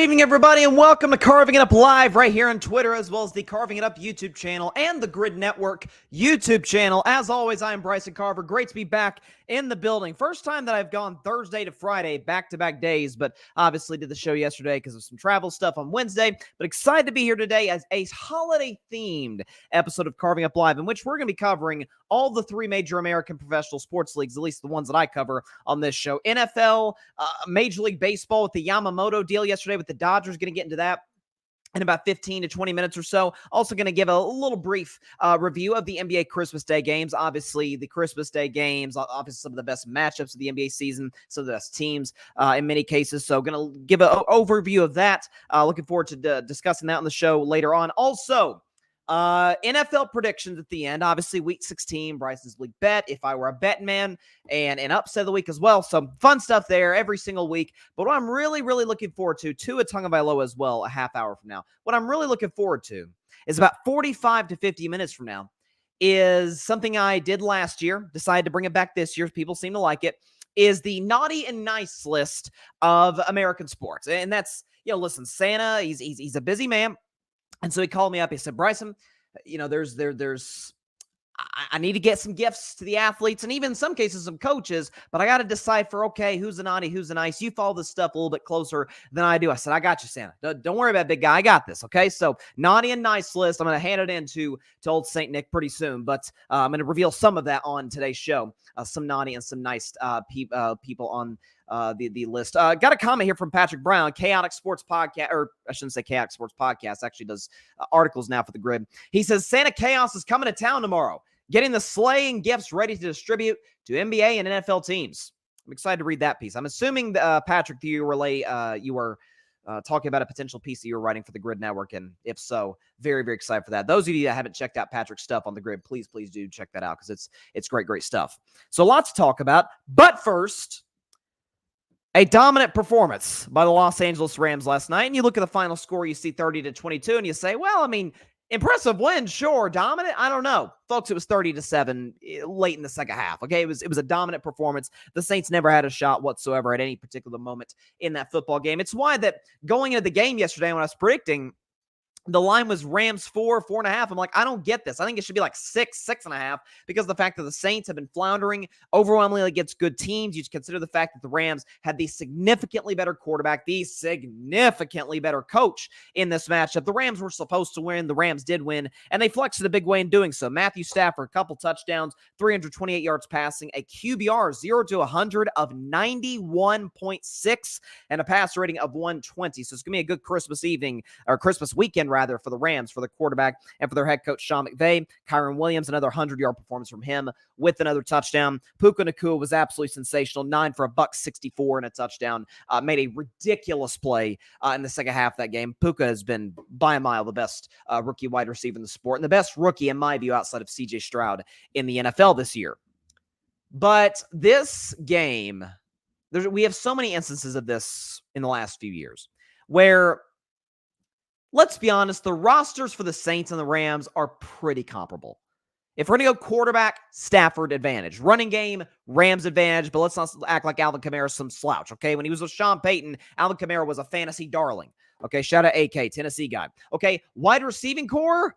Good evening, everybody, and welcome to Carving It Up Live right here on Twitter, as well as the Carving It Up YouTube channel and the Grid Network YouTube channel. As always, I am Bryson Carver. Great to be back in the building. First time that I've gone Thursday to Friday, back-to-back days, but obviously did the show yesterday because of some travel stuff on Wednesday. But excited to be here today as a holiday-themed episode of Carving Up Live, in which we're going to be covering all the three major American professional sports leagues, at least the ones that I cover on this show. NFL, Major League Baseball with the Yamamoto deal yesterday with the Dodgers. Going to get into that in about 15 to 20 minutes or so. Also going to give a little brief review of the NBA Christmas Day games. Obviously, the Christmas Day games, obviously some of the best matchups of the NBA season, some of the best teams in many cases. So going to give an overview of that. Looking forward to discussing that on the show later on. Also, NFL predictions at the end. Obviously, week 16, Bryson's Bleak bet, if I were a Bettin Man, and an upset of the week as well. Some fun stuff there every single week. But what I'm really looking forward to Tua Tagovailoa as well, a half hour from now. What I'm really looking forward to is about 45 to 50 minutes from now is something I did last year, decided to bring it back this year. People seem to like it, is the naughty and nice list of American sports. And that's, listen, Santa, he's a busy man. And so he called me up. He said, Bryson, I need to get some gifts to the athletes and even in some cases some coaches, but I got to decipher, okay, who's the naughty, who's the nice. You follow this stuff a little bit closer than I do. I said, I got you, Santa. Don't worry about it, big guy. I got this, okay? So naughty and nice list. I'm going to hand it in to old St. Nick pretty soon, but I'm going to reveal some of that on today's show. Some naughty and some nice people on the list. Got a comment here from Patrick Brown, Chaotic Sports Podcast, or I shouldn't say Chaotic Sports Podcast, actually does articles now for the Grid. He says, Santa Chaos is coming to town tomorrow, getting the sleigh and gifts ready to distribute to NBA and NFL teams. I'm excited to read that piece. I'm assuming, Patrick, you were talking about a potential piece that you were writing for the Grid Network, and if so, very excited for that. Those of you that haven't checked out Patrick's stuff on the Grid, please do check that out because it's great stuff. So lots to talk about, but first, a dominant performance by the Los Angeles Rams last night, and you look at the final score, you see 30-22, and you say, well, I mean, impressive win, sure. Dominant? I don't know. Folks, it was 30-7 late in the second half. Okay, it was a dominant performance. The Saints never had a shot whatsoever at any particular moment in that football game. It's why that going into the game yesterday when I was predicting, the line was Rams 4.5. I'm like, I don't get this. I think it should be like 6.5, because of the fact that the Saints have been floundering overwhelmingly against good teams. You consider the fact that the Rams had the significantly better quarterback, the significantly better coach in this matchup. The Rams were supposed to win. The Rams did win, and they flexed it a big way in doing so. Matthew Stafford, a couple touchdowns, 328 yards passing, a QBR 0-100 of 91.6, and a passer rating of 120. So it's going to be a good Christmas evening, or Christmas weekend, rather, for the Rams, for the quarterback, and for their head coach, Sean McVay. Kyron Williams, another 100-yard performance from him with another touchdown. Puka Nacua was absolutely sensational, 9 for $164 and a touchdown. Made a ridiculous play in the second half of that game. Puka has been, by a mile, the best rookie wide receiver in the sport, and the best rookie, in my view, outside of C.J. Stroud in the NFL this year. But this game, we have so many instances of this in the last few years where, let's be honest, the rosters for the Saints and the Rams are pretty comparable. If we're going to go quarterback, Stafford advantage. Running game, Rams advantage, but let's not act like Alvin Kamara's some slouch, okay? When he was with Sean Payton, Alvin Kamara was a fantasy darling. Okay, shout out AK, Tennessee guy. Okay, wide receiving core,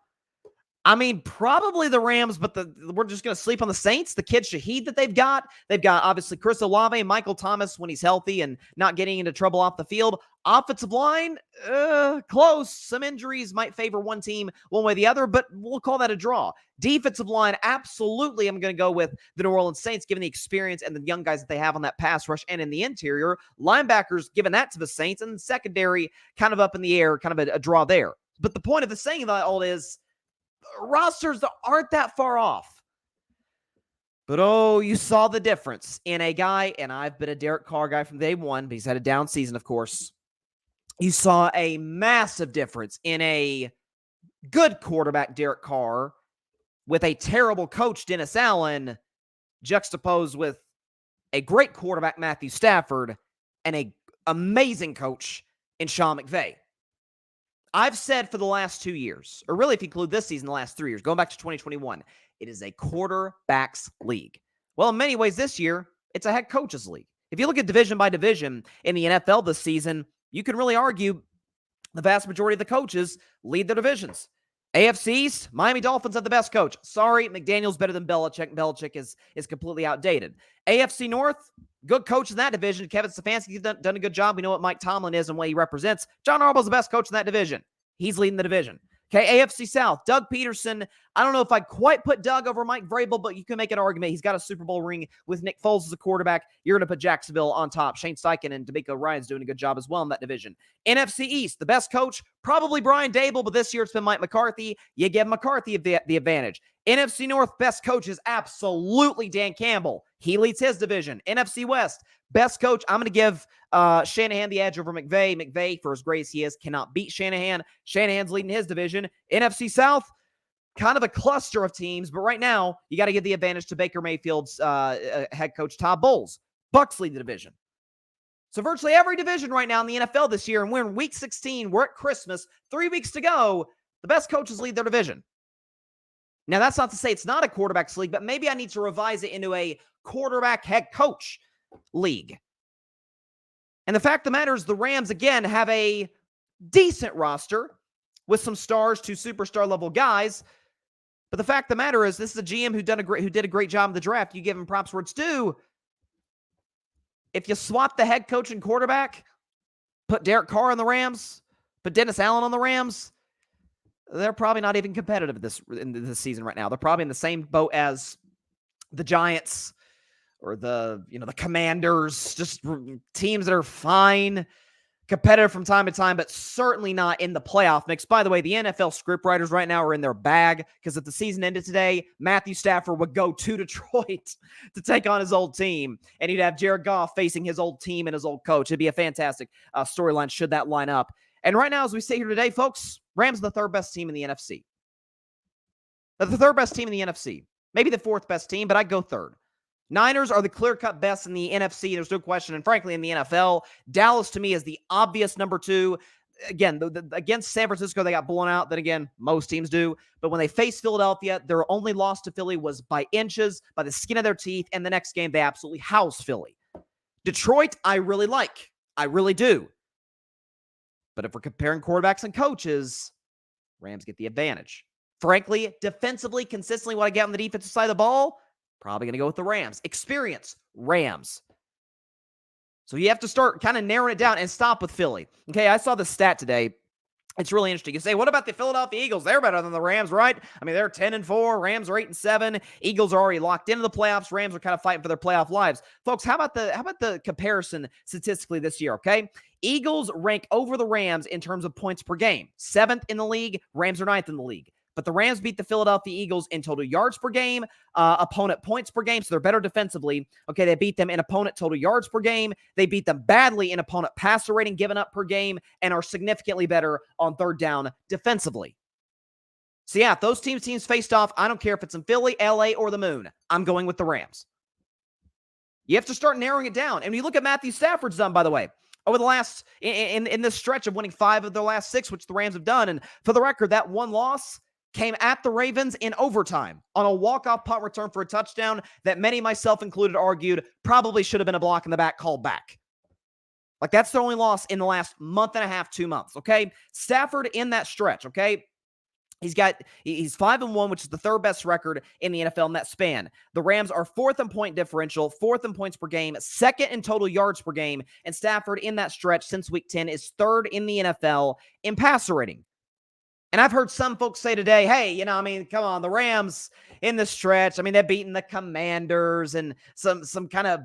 I mean, probably the Rams, but we're just going to sleep on the Saints. The kid Shaheed that they've got obviously Chris Olave, Michael Thomas when he's healthy and not getting into trouble off the field. Offensive line, close. Some injuries might favor one team one way or the other, but we'll call that a draw. Defensive line, absolutely, I'm going to go with the New Orleans Saints, given the experience and the young guys that they have on that pass rush and in the interior. Linebackers, given that to the Saints, and secondary, kind of up in the air, kind of a draw there. But the point of the saying that all is, rosters that aren't that far off. But you saw the difference in a guy, and I've been a Derek Carr guy from day one, but he's had a down season, of course. You saw a massive difference in a good quarterback, Derek Carr, with a terrible coach, Dennis Allen, juxtaposed with a great quarterback, Matthew Stafford, and an amazing coach in Sean McVay. I've said for the last 2 years, or really if you include this season, the last 3 years, going back to 2021, it is a quarterback's league. Well, in many ways this year, it's a head coach's league. If you look at division by division in the NFL this season, you can really argue the vast majority of the coaches lead their divisions. AFC East, Miami Dolphins have the best coach. Sorry, McDaniel's better than Belichick. Belichick is completely outdated. AFC North, good coach in that division. Kevin Stefanski's done a good job. We know what Mike Tomlin is and what he represents. John Harbaugh's the best coach in that division. He's leading the division. Okay, AFC South, Doug Peterson. I don't know if I'd quite put Doug over Mike Vrabel, but you can make an argument. He's got a Super Bowl ring with Nick Foles as a quarterback. You're going to put Jacksonville on top. Shane Steichen and D'Amico Ryan's doing a good job as well in that division. NFC East, the best coach, probably Brian Dable, but this year it's been Mike McCarthy. You give McCarthy the advantage. NFC North, best coach is absolutely Dan Campbell. He leads his division. NFC West, best coach, I'm going to give Shanahan the edge over McVay. McVay, for as great as he is, cannot beat Shanahan. Shanahan's leading his division. NFC South, kind of a cluster of teams, but right now, you got to give the advantage to Baker Mayfield's head coach, Todd Bowles. Bucs lead the division. So virtually every division right now in the NFL this year, and we're in week 16, we're at Christmas, 3 weeks to go, the best coaches lead their division. Now, that's not to say it's not a quarterback's league, but maybe I need to revise it into a quarterback head coach league. And the fact of the matter is the Rams, again, have a decent roster with some stars to superstar level guys. But the fact of the matter is this is a GM who did a great job in the draft. You give him props where it's due. If you swap the head coach and quarterback, put Derek Carr on the Rams, put Dennis Allen on the Rams, they're probably not even competitive in this season right now. They're probably in the same boat as the Giants or the Commanders, just teams that are fine, competitive from time to time, but certainly not in the playoff mix. By the way, the NFL scriptwriters right now are in their bag because if the season ended today, Matthew Stafford would go to Detroit to take on his old team, and he'd have Jared Goff facing his old team and his old coach. It'd be a fantastic storyline should that line up. And right now, as we sit here today, folks, Rams are the third best team in the NFC. They're the third best team in the NFC. Maybe the fourth best team, but I'd go third. Niners are the clear-cut best in the NFC. There's no question. And frankly, in the NFL, Dallas to me is the obvious number two. Again, against San Francisco, they got blown out. Then again, most teams do. But when they face Philadelphia, their only loss to Philly was by inches, by the skin of their teeth. And the next game, they absolutely housed Philly. Detroit, I really like. I really do. But if we're comparing quarterbacks and coaches, Rams get the advantage. Frankly, defensively, consistently, what I get on the defensive side of the ball, probably going to go with the Rams. Experience, Rams. So you have to start kind of narrowing it down and stop with Philly. Okay, I saw this stat today. It's really interesting. You say, what about the Philadelphia Eagles? They're better than the Rams, right? I mean, they're 10-4. Rams are 8-7. Eagles are already locked into the playoffs. Rams are kind of fighting for their playoff lives. Folks, how about the comparison statistically this year, okay? Eagles rank over the Rams in terms of points per game. 7th in the league. Rams are 9th in the league. But the Rams beat the Philadelphia Eagles in total yards per game, opponent points per game, so they're better defensively. Okay, they beat them in opponent total yards per game. They beat them badly in opponent passer rating given up per game and are significantly better on third down defensively. So yeah, if those teams faced off, I don't care if it's in Philly, LA, or the moon. I'm going with the Rams. You have to start narrowing it down. And when you look at Matthew Stafford's done, by the way, over the last, in this stretch of winning 5 of their last 6, which the Rams have done. And for the record, that one loss came at the Ravens in overtime on a walk-off punt return for a touchdown that many, myself included, argued probably should have been a block in the back called back. Like, that's their only loss in the last month and a half, 2 months, okay? Stafford in that stretch, okay? He's 5-1, which is the third best record in the NFL in that span. The Rams are 4th in point differential, 4th in points per game, 2nd in total yards per game, and Stafford in that stretch since week 10 is 3rd in the NFL in passer rating. And I've heard some folks say today, hey, come on, the Rams in the stretch, they're beating the Commanders and some kind of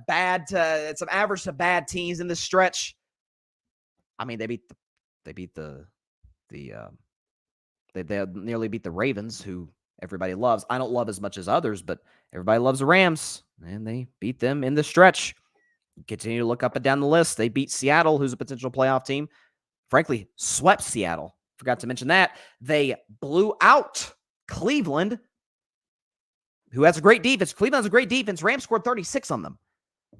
some average to bad teams in the stretch. They nearly beat the Ravens, who everybody loves. I don't love as much as others, but everybody loves the Rams, and they beat them in the stretch. Continue to look up and down the list. They beat Seattle, who's a potential playoff team. Frankly, swept Seattle. Forgot to mention that. They blew out Cleveland, who has a great defense. Cleveland has a great defense. Rams scored 36 on them.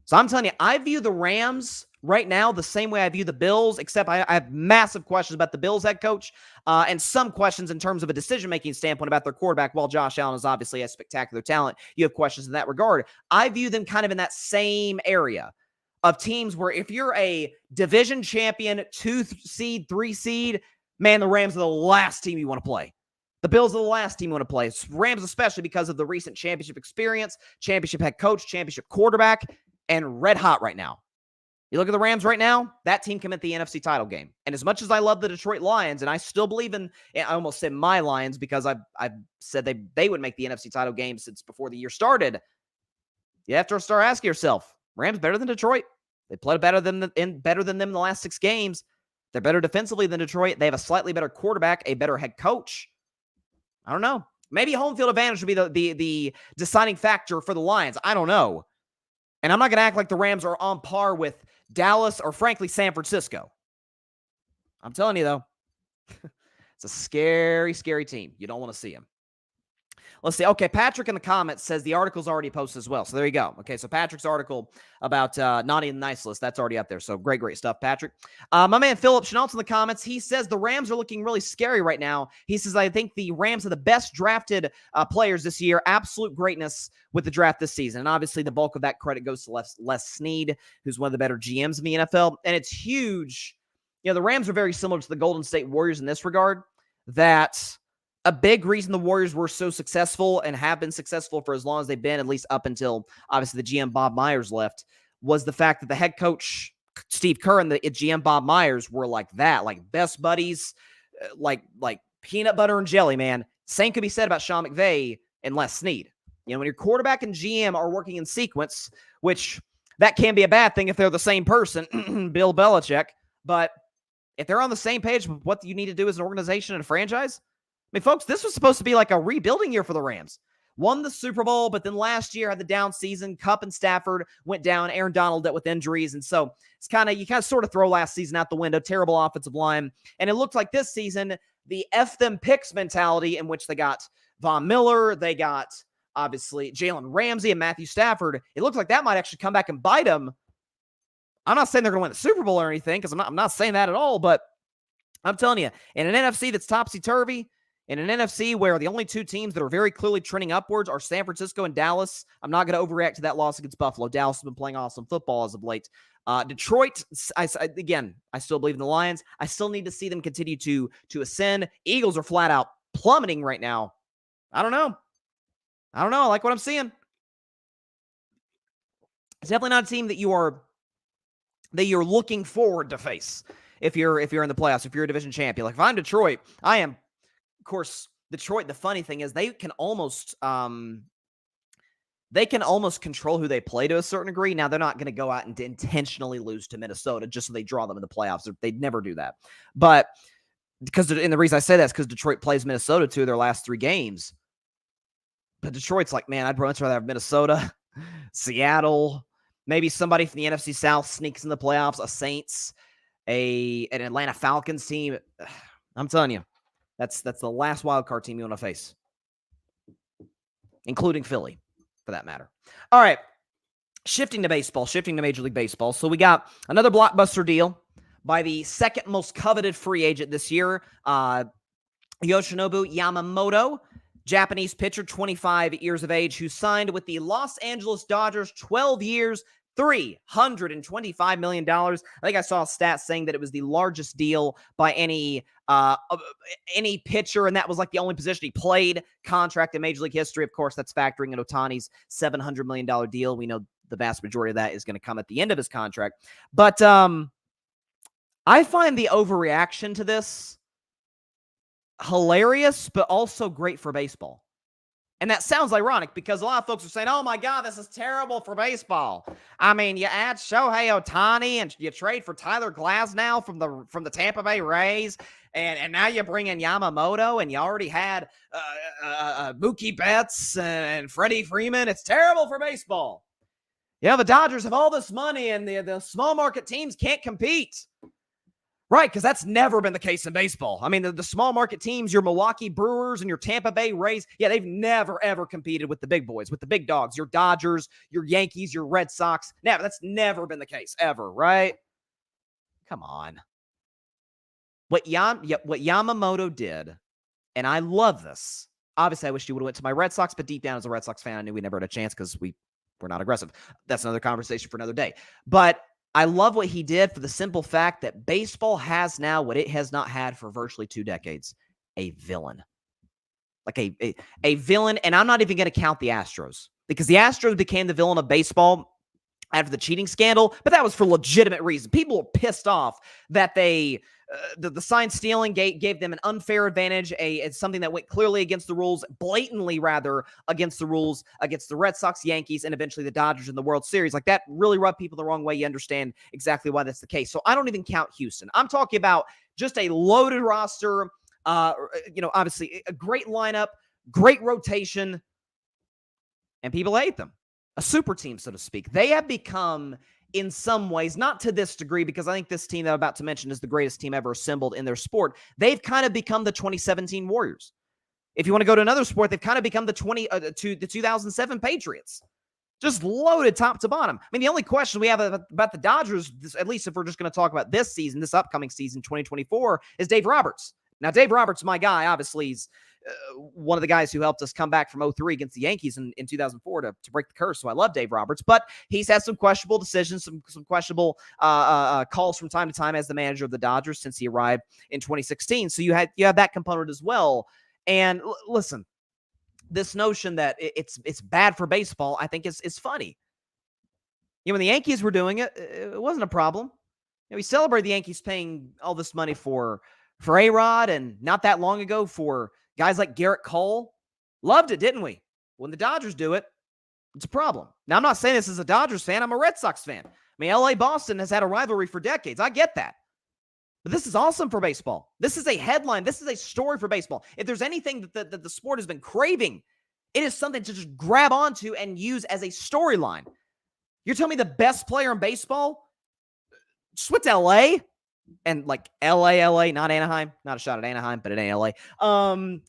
So I'm telling you, I view the Rams right now the same way I view the Bills, except I have massive questions about the Bills head coach and some questions in terms of a decision-making standpoint about their quarterback. While Josh Allen is obviously a spectacular talent, you have questions in that regard. I view them kind of in that same area of teams where if you're a division champion, 2 seed, 3 seed, man, the Rams are the last team you want to play. The Bills are the last team you want to play. Rams especially because of the recent championship experience, championship head coach, championship quarterback, and red hot right now. You look at the Rams right now, that team can win the NFC title game. And as much as I love the Detroit Lions, and I still believe in, I almost said my Lions because I've said they would make the NFC title game since before the year started. You have to start asking yourself, Rams better than Detroit? They played better than them in the last 6 games. They're better defensively than Detroit. They have a slightly better quarterback, a better head coach. I don't know. Maybe home field advantage would be the deciding factor for the Lions. I don't know. And I'm not going to act like the Rams are on par with Dallas or, frankly, San Francisco. I'm telling you, though, it's a scary, scary team. You don't want to see them. Let's see. Okay, Patrick in the comments says the article's already posted as well. So there you go. Okay, so Patrick's article about Naughty and Nice List, that's already up there. So great stuff, Patrick. My man Philip Chenault's in the comments. He says the Rams are looking really scary right now. He says, I think the Rams are the best drafted players this year. Absolute greatness with the draft this season. And obviously the bulk of that credit goes to Les Snead, who's one of the better GMs in the NFL. And it's huge. You know, the Rams are very similar to the Golden State Warriors in this regard, that a big reason the Warriors were so successful and have been successful for as long as they've been, at least up until obviously the GM Bob Myers left, was the fact that the head coach Steve Kerr and the GM Bob Myers were like that, like best buddies, like peanut butter and jelly, man. Same could be said about Sean McVay and Les Snead. You know, when your quarterback and GM are working in sequence, which that can be a bad thing if they're the same person, Bill Belichick, but if they're on the same page with what you need to do as an organization and a franchise, I mean, folks, this was supposed to be like a rebuilding year for the Rams. Won the Super Bowl, but then last year had the down season. Kupp and Stafford went down. Aaron Donald dealt with injuries. And so it's you kind of sort of throw last season out the window. Terrible offensive line. And it looked like this season, the F them picks mentality in which they got Von Miller, they got obviously Jalen Ramsey and Matthew Stafford. It looks like that might actually come back and bite them. I'm not saying they're going to win the Super Bowl or anything, because I'm not saying that at all, but I'm telling you, in an NFC that's topsy-turvy, in an NFC where the only 2 teams that are very clearly trending upwards are San Francisco and Dallas, I'm not going to overreact to that loss against Buffalo. Dallas has been playing awesome football as of late. Detroit, I still believe in the Lions. I still need to see them continue to ascend. Eagles are flat out plummeting right now. I don't know. I like what I'm seeing. It's definitely not a team that you're looking forward to face if you're in the playoffs, if you're a division champion. Like if I'm Detroit, I am. Of course, Detroit, the funny thing is they can almost control who they play to a certain degree. Now, they're not going to go out and intentionally lose to Minnesota just so they draw them in the playoffs. They'd never do that. But and the reason I say that is because Detroit plays Minnesota 2 of their last 3 games. But Detroit's like, man, I'd much rather have Minnesota, Seattle, maybe somebody from the NFC South sneaks in the playoffs, a Saints, an Atlanta Falcons team. I'm telling you. That's the last wild card team you want to face, including Philly, for that matter. All right, shifting to Major League Baseball. So we got another blockbuster deal by the second most coveted free agent this year, Yoshinobu Yamamoto, Japanese pitcher, 25 years of age, who signed with the Los Angeles Dodgers, 12 years, $325 million. I think I saw a stat saying that it was the largest deal by any pitcher, and that was like the only position he played contract in Major League history. Of course, that's factoring in Ohtani's $700 million deal. We know the vast majority of that is going to come at the end of his contract. But I find the overreaction to this hilarious, but also great for baseball. And that sounds ironic because a lot of folks are saying, oh my God, this is terrible for baseball. I mean, you add Shohei Ohtani and you trade for Tyler Glasnow from the Tampa Bay Rays. And now you bring in Yamamoto, and you already had Mookie Betts and Freddie Freeman. It's terrible for baseball. Yeah, the Dodgers have all this money, and the small market teams can't compete. Right, because that's never been the case in baseball. I mean, the small market teams, your Milwaukee Brewers and your Tampa Bay Rays, yeah, they've never, ever competed with the big boys, with the big dogs, your Dodgers, your Yankees, your Red Sox. Never. That's never been the case, ever, right? Come on. What Yamamoto did, and I love this. Obviously, I wish you would have went to my Red Sox, but deep down as a Red Sox fan, I knew we never had a chance because we're not aggressive. That's another conversation for another day. But I love what he did for the simple fact that baseball has now what it has not had for virtually 2 decades, a villain. Like a villain, and I'm not even going to count the Astros because the Astros became the villain of baseball after the cheating scandal, but that was for legitimate reasons. People were pissed off that the sign stealing gave them an unfair advantage. It's something that went clearly against the rules, blatantly rather against the rules, against the Red Sox, Yankees, and eventually the Dodgers in the World Series. Like that really rubbed people the wrong way. You understand exactly why that's the case. So I don't even count Houston. I'm talking about just a loaded roster. Obviously a great lineup, great rotation, and people hate them. A super team, so to speak. They have become, in some ways, not to this degree, because I think this team that I'm about to mention is the greatest team ever assembled in their sport. They've kind of become the 2017 Warriors. If you want to go to another sport, they've kind of become the 2007 Patriots. Just loaded top to bottom. I mean, the only question we have about the Dodgers, at least if we're just going to talk about this season, this upcoming season, 2024, is Dave Roberts. Now, Dave Roberts, my guy, obviously, he's one of the guys who helped us come back from 0-3 against the Yankees in 2004 to break the curse. So I love Dave Roberts, but he's had some questionable decisions, some questionable calls from time to time as the manager of the Dodgers since he arrived in 2016. So you have that component as well. And listen, this notion that it's bad for baseball, I think is funny. When the Yankees were doing it, it wasn't a problem. We celebrate the Yankees paying all this money for A-Rod, and not that long ago for guys like Garrett Cole. Loved it, didn't we? When the Dodgers do it, it's a problem. Now, I'm not saying this as a Dodgers fan. I'm a Red Sox fan. I mean, LA-Boston has had a rivalry for decades. I get that. But this is awesome for baseball. This is a headline. This is a story for baseball. If there's anything that the sport has been craving, it is something to just grab onto and use as a storyline. You're telling me the best player in baseball just went to LA? And like LA, not Anaheim. Not a shot at Anaheim, but at LA.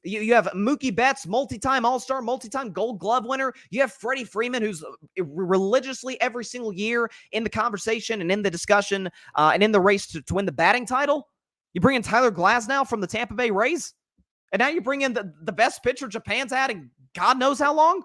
You have Mookie Betts, multi-time All-Star, multi-time Gold Glove winner. You have Freddie Freeman, who's religiously every single year in the conversation and in the discussion and in the race to win the batting title. You bring in Tyler Glasnow from the Tampa Bay Rays, and now you bring in the best pitcher Japan's had in God knows how long.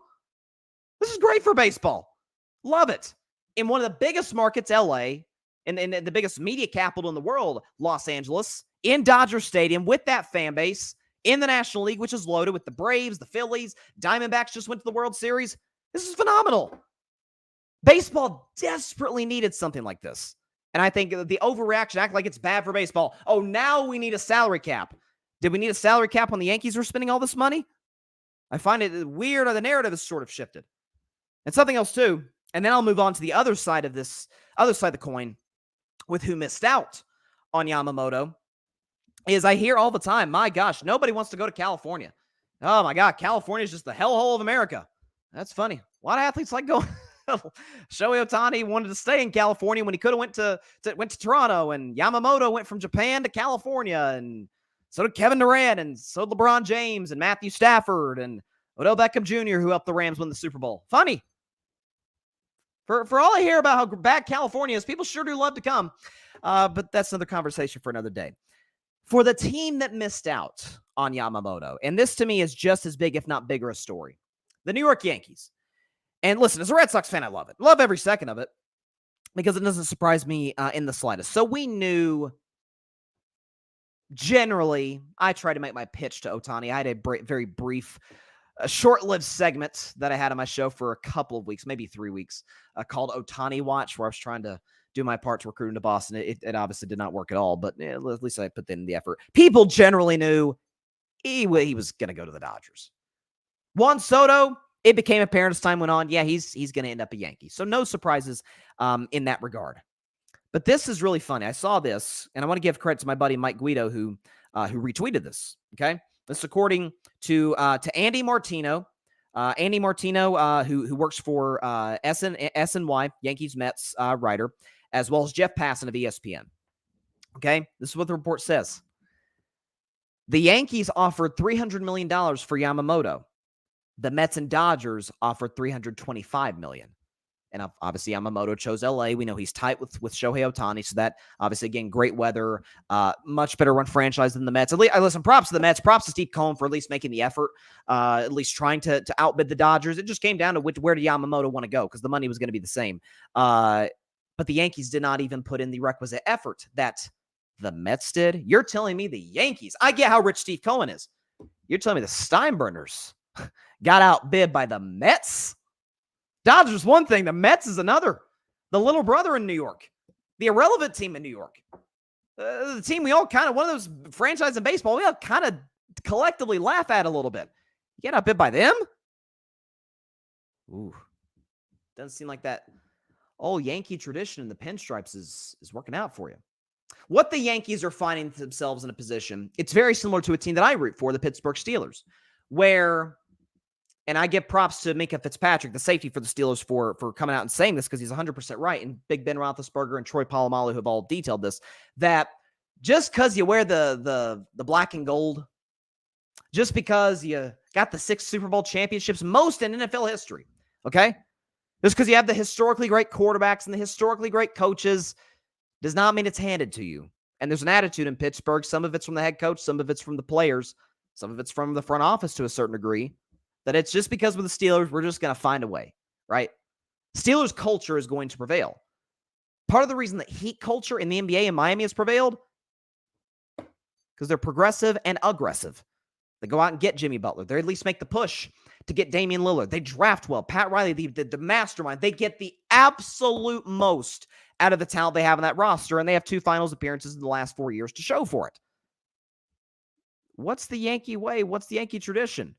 This is great for baseball. Love it. In one of the biggest markets, LA, and the biggest media capital in the world, Los Angeles, in Dodger Stadium with that fan base, in the National League, which is loaded with the Braves, the Phillies, Diamondbacks just went to the World Series. This is phenomenal. Baseball desperately needed something like this. And I think the overreaction, act like it's bad for baseball. Oh, now we need a salary cap. Did we need a salary cap when the Yankees were spending all this money? I find it weird, or the narrative has sort of shifted. And something else too, and then I'll move on to the other side of this, other side of the coin, with who missed out on Yamamoto, is I hear all the time, my gosh, nobody wants to go to California. Oh my God, California is just the hellhole of America. That's funny. A lot of athletes like going. Shohei Ohtani wanted to stay in California when he could have went to Toronto, and Yamamoto went from Japan to California, and so did Kevin Durant, and so did LeBron James, and Matthew Stafford, and Odell Beckham Jr., who helped the Rams win the Super Bowl. Funny. For all I hear about how bad California is, people sure do love to come. But that's another conversation for another day. For the team that missed out on Yamamoto, and this to me is just as big, if not bigger, a story, the New York Yankees. And listen, as a Red Sox fan, I love it. Love every second of it because it doesn't surprise me in the slightest. So we knew, generally, I tried to make my pitch to Ohtani. I had a very brief, short-lived segment that I had on my show for a couple of weeks, maybe 3 weeks, called Ohtani Watch, where I was trying to do my part to recruit him to Boston. It obviously did not work at all, but at least I put in the effort. People generally knew he was going to go to the Dodgers. Juan Soto, it became apparent as time went on, yeah, he's going to end up a Yankee. So no surprises in that regard. But this is really funny. I saw this, and I want to give credit to my buddy Mike Guido, who retweeted this, okay? This according to Andy Martino. Andy Martino, who works for SNY, Yankees Mets writer, as well as Jeff Passan of ESPN. Okay, this is what the report says. The Yankees offered $300 million for Yamamoto. The Mets and Dodgers offered $325 million. And obviously Yamamoto chose LA. We know he's tight with Shohei Ohtani. So that obviously, again, great weather, much better run franchise than the Mets. At least, listen, props to the Mets, props to Steve Cohen for at least making the effort, at least trying to outbid the Dodgers. It just came down to where did Yamamoto want to go, because the money was going to be the same. But But the Yankees did not even put in the requisite effort that the Mets did. You're telling me the Yankees, I get how rich Steve Cohen is. You're telling me the Steinbrenners got outbid by the Mets? Dodgers one thing, the Mets is another. The little brother in New York. The irrelevant team in New York. The team we all kind of, one of those franchises in baseball, we all kind of collectively laugh at a little bit. You get outbid by them? Ooh. Doesn't seem like that old Yankee tradition in the pinstripes is working out for you. What the Yankees are finding themselves in a position, it's very similar to a team that I root for, the Pittsburgh Steelers, where, and I give props to Minka Fitzpatrick, the safety for the Steelers, for coming out and saying this, because he's 100% right, and Big Ben Roethlisberger and Troy Polamalu have all detailed this, that just because you wear the black and gold, just because you got the 6 Super Bowl championships, most in NFL history, okay? Just because you have the historically great quarterbacks and the historically great coaches does not mean it's handed to you. And there's an attitude in Pittsburgh. Some of it's from the head coach. Some of it's from the players. Some of it's from the front office to a certain degree. That it's just because with the Steelers, we're just going to find a way, right? Steelers culture is going to prevail. Part of the reason that Heat culture in the NBA in Miami has prevailed, because they're progressive and aggressive. They go out and get Jimmy Butler. They at least make the push to get Damian Lillard. They draft well. Pat Riley, the mastermind. They get the absolute most out of the talent they have in that roster, and they have 2 finals appearances in the last 4 years to show for it. What's the Yankee way? What's the Yankee tradition?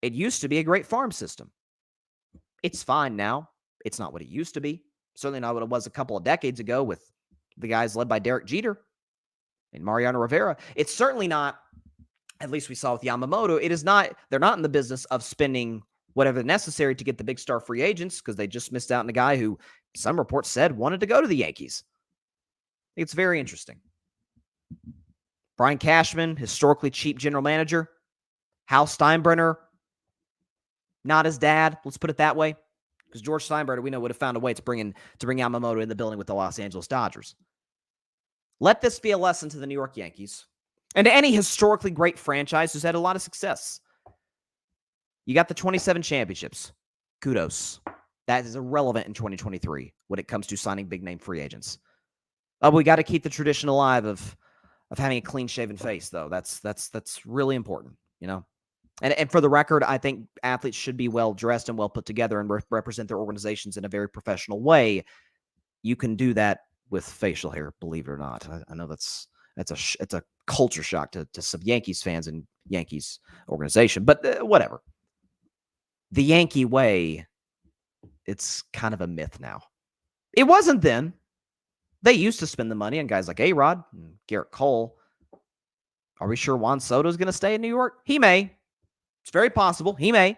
It used to be a great farm system. It's fine now. It's not what it used to be. Certainly not what it was a couple of decades ago with the guys led by Derek Jeter and Mariano Rivera. It's certainly not, at least we saw with Yamamoto, it is not, they're not in the business of spending whatever necessary to get the big star free agents, because they just missed out on a guy who some reports said wanted to go to the Yankees. It's very interesting. Brian Cashman, historically cheap general manager. Hal Steinbrenner, not his dad, let's put it that way. Because George Steinbrenner, we know, would have found a way to bring Yamamoto in the building with the Los Angeles Dodgers. Let this be a lesson to the New York Yankees and to any historically great franchise who's had a lot of success. You got the 27 championships. Kudos. That is irrelevant in 2023 when it comes to signing big-name free agents. We got to keep the tradition alive of having a clean-shaven face, though. That's really important, you know. And for the record, I think athletes should be well-dressed and well put together and represent their organizations in a very professional way. You can do that with facial hair, believe it or not. I know it's a culture shock to some Yankees fans and Yankees organization, but whatever. The Yankee way, it's kind of a myth now. It wasn't then. They used to spend the money on guys like A-Rod and Garrett Cole. Are we sure Juan Soto's going to stay in New York? He may. It's very possible. He may.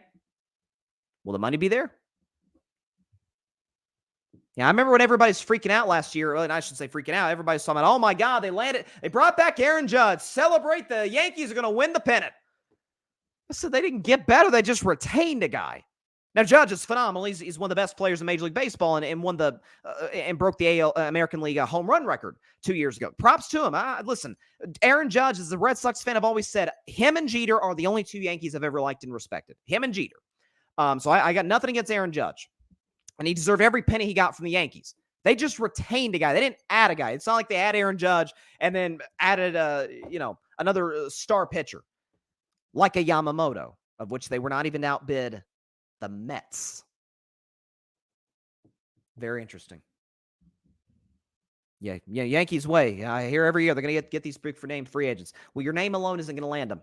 Will the money be there? Yeah, I remember when everybody's freaking out last year. Well, I shouldn't say freaking out. Everybody's talking about, oh my God, they brought back Aaron Judge. Celebrate, the Yankees are going to win the pennant. I said they didn't get better. They just retained a guy. Now, Judge is phenomenal. He's one of the best players in Major League Baseball and won and broke the American League home run record 2 years ago. Props to him. Listen, Aaron Judge, as a Red Sox fan, I've always said him and Jeter are the only 2 Yankees I've ever liked and respected. Him and Jeter. So I got nothing against Aaron Judge. And he deserved every penny he got from the Yankees. They just retained a guy. They didn't add a guy. It's not like they had Aaron Judge and then added another star pitcher like a Yamamoto, of which they were not even outbid the Mets. Very interesting. Yeah, Yankees way. I hear every year they're going to get these big name free agents. Well, your name alone isn't going to land them.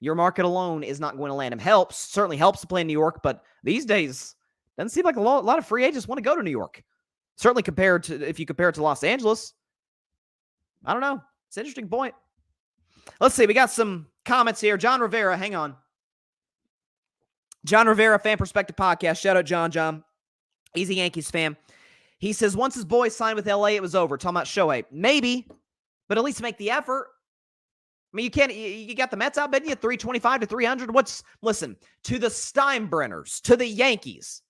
Your market alone is not going to land them. Certainly helps to play in New York, but these days, doesn't seem like a lot of free agents want to go to New York. Certainly if you compare it to Los Angeles. I don't know. It's an interesting point. Let's see. We got some comments here. John Rivera, hang on. John Rivera, Fan Perspective Podcast. Shout out, John. He's a Yankees fan. He says, once his boys signed with LA, it was over. Talking about Shohei. Maybe, but at least make the effort. I mean, you got the Mets outbidding you 325 to 300. Listen, to the Steinbrenners, to the Yankees,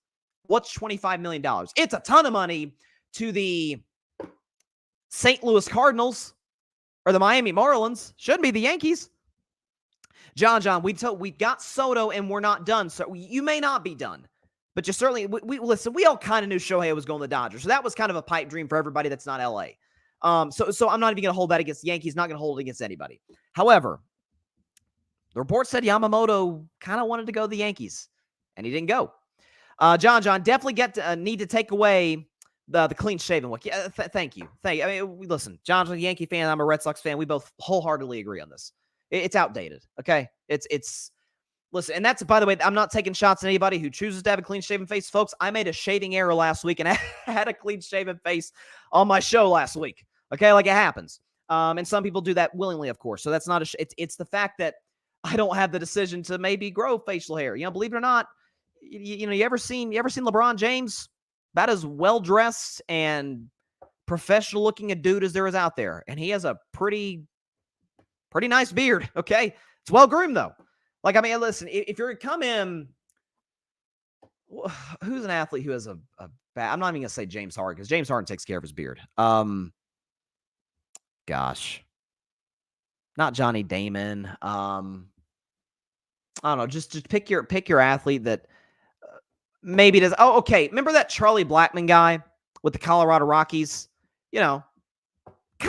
what's $25 million? It's a ton of money. To the St. Louis Cardinals or the Miami Marlins, shouldn't be the Yankees. John, we got Soto and we're not done. So you may not be done, but you certainly, listen, we all kind of knew Shohei was going to the Dodgers. So that was kind of a pipe dream for everybody that's not LA. So I'm not even going to hold that against the Yankees, not going to hold it against anybody. However, the report said Yamamoto kind of wanted to go to the Yankees, and he didn't go. John, definitely need to take away the clean-shaven look. Yeah, thank you. I mean, listen, John's a Yankee fan. I'm a Red Sox fan. We both wholeheartedly agree on this. It's outdated, okay? It's listen, and that's, by the way, I'm not taking shots at anybody who chooses to have a clean-shaven face. Folks, I made a shaving error last week, and I had a clean-shaven face on my show last week, okay? Like, it happens. And some people do that willingly, of course. So that's not it's the fact that I don't have the decision to maybe grow facial hair. Believe it or not, you ever seen LeBron James? About as well-dressed and professional-looking a dude as there is out there. And he has a pretty nice beard, okay? It's well-groomed, though. Like, I mean, listen, if you're going to come in, who's an athlete who has a bad, I'm not even going to say James Harden, because James Harden takes care of his beard. Gosh. Not Johnny Damon. I don't know, just pick your athlete that maybe does. Oh, okay. Remember that Charlie Blackmon guy with the Colorado Rockies? Kind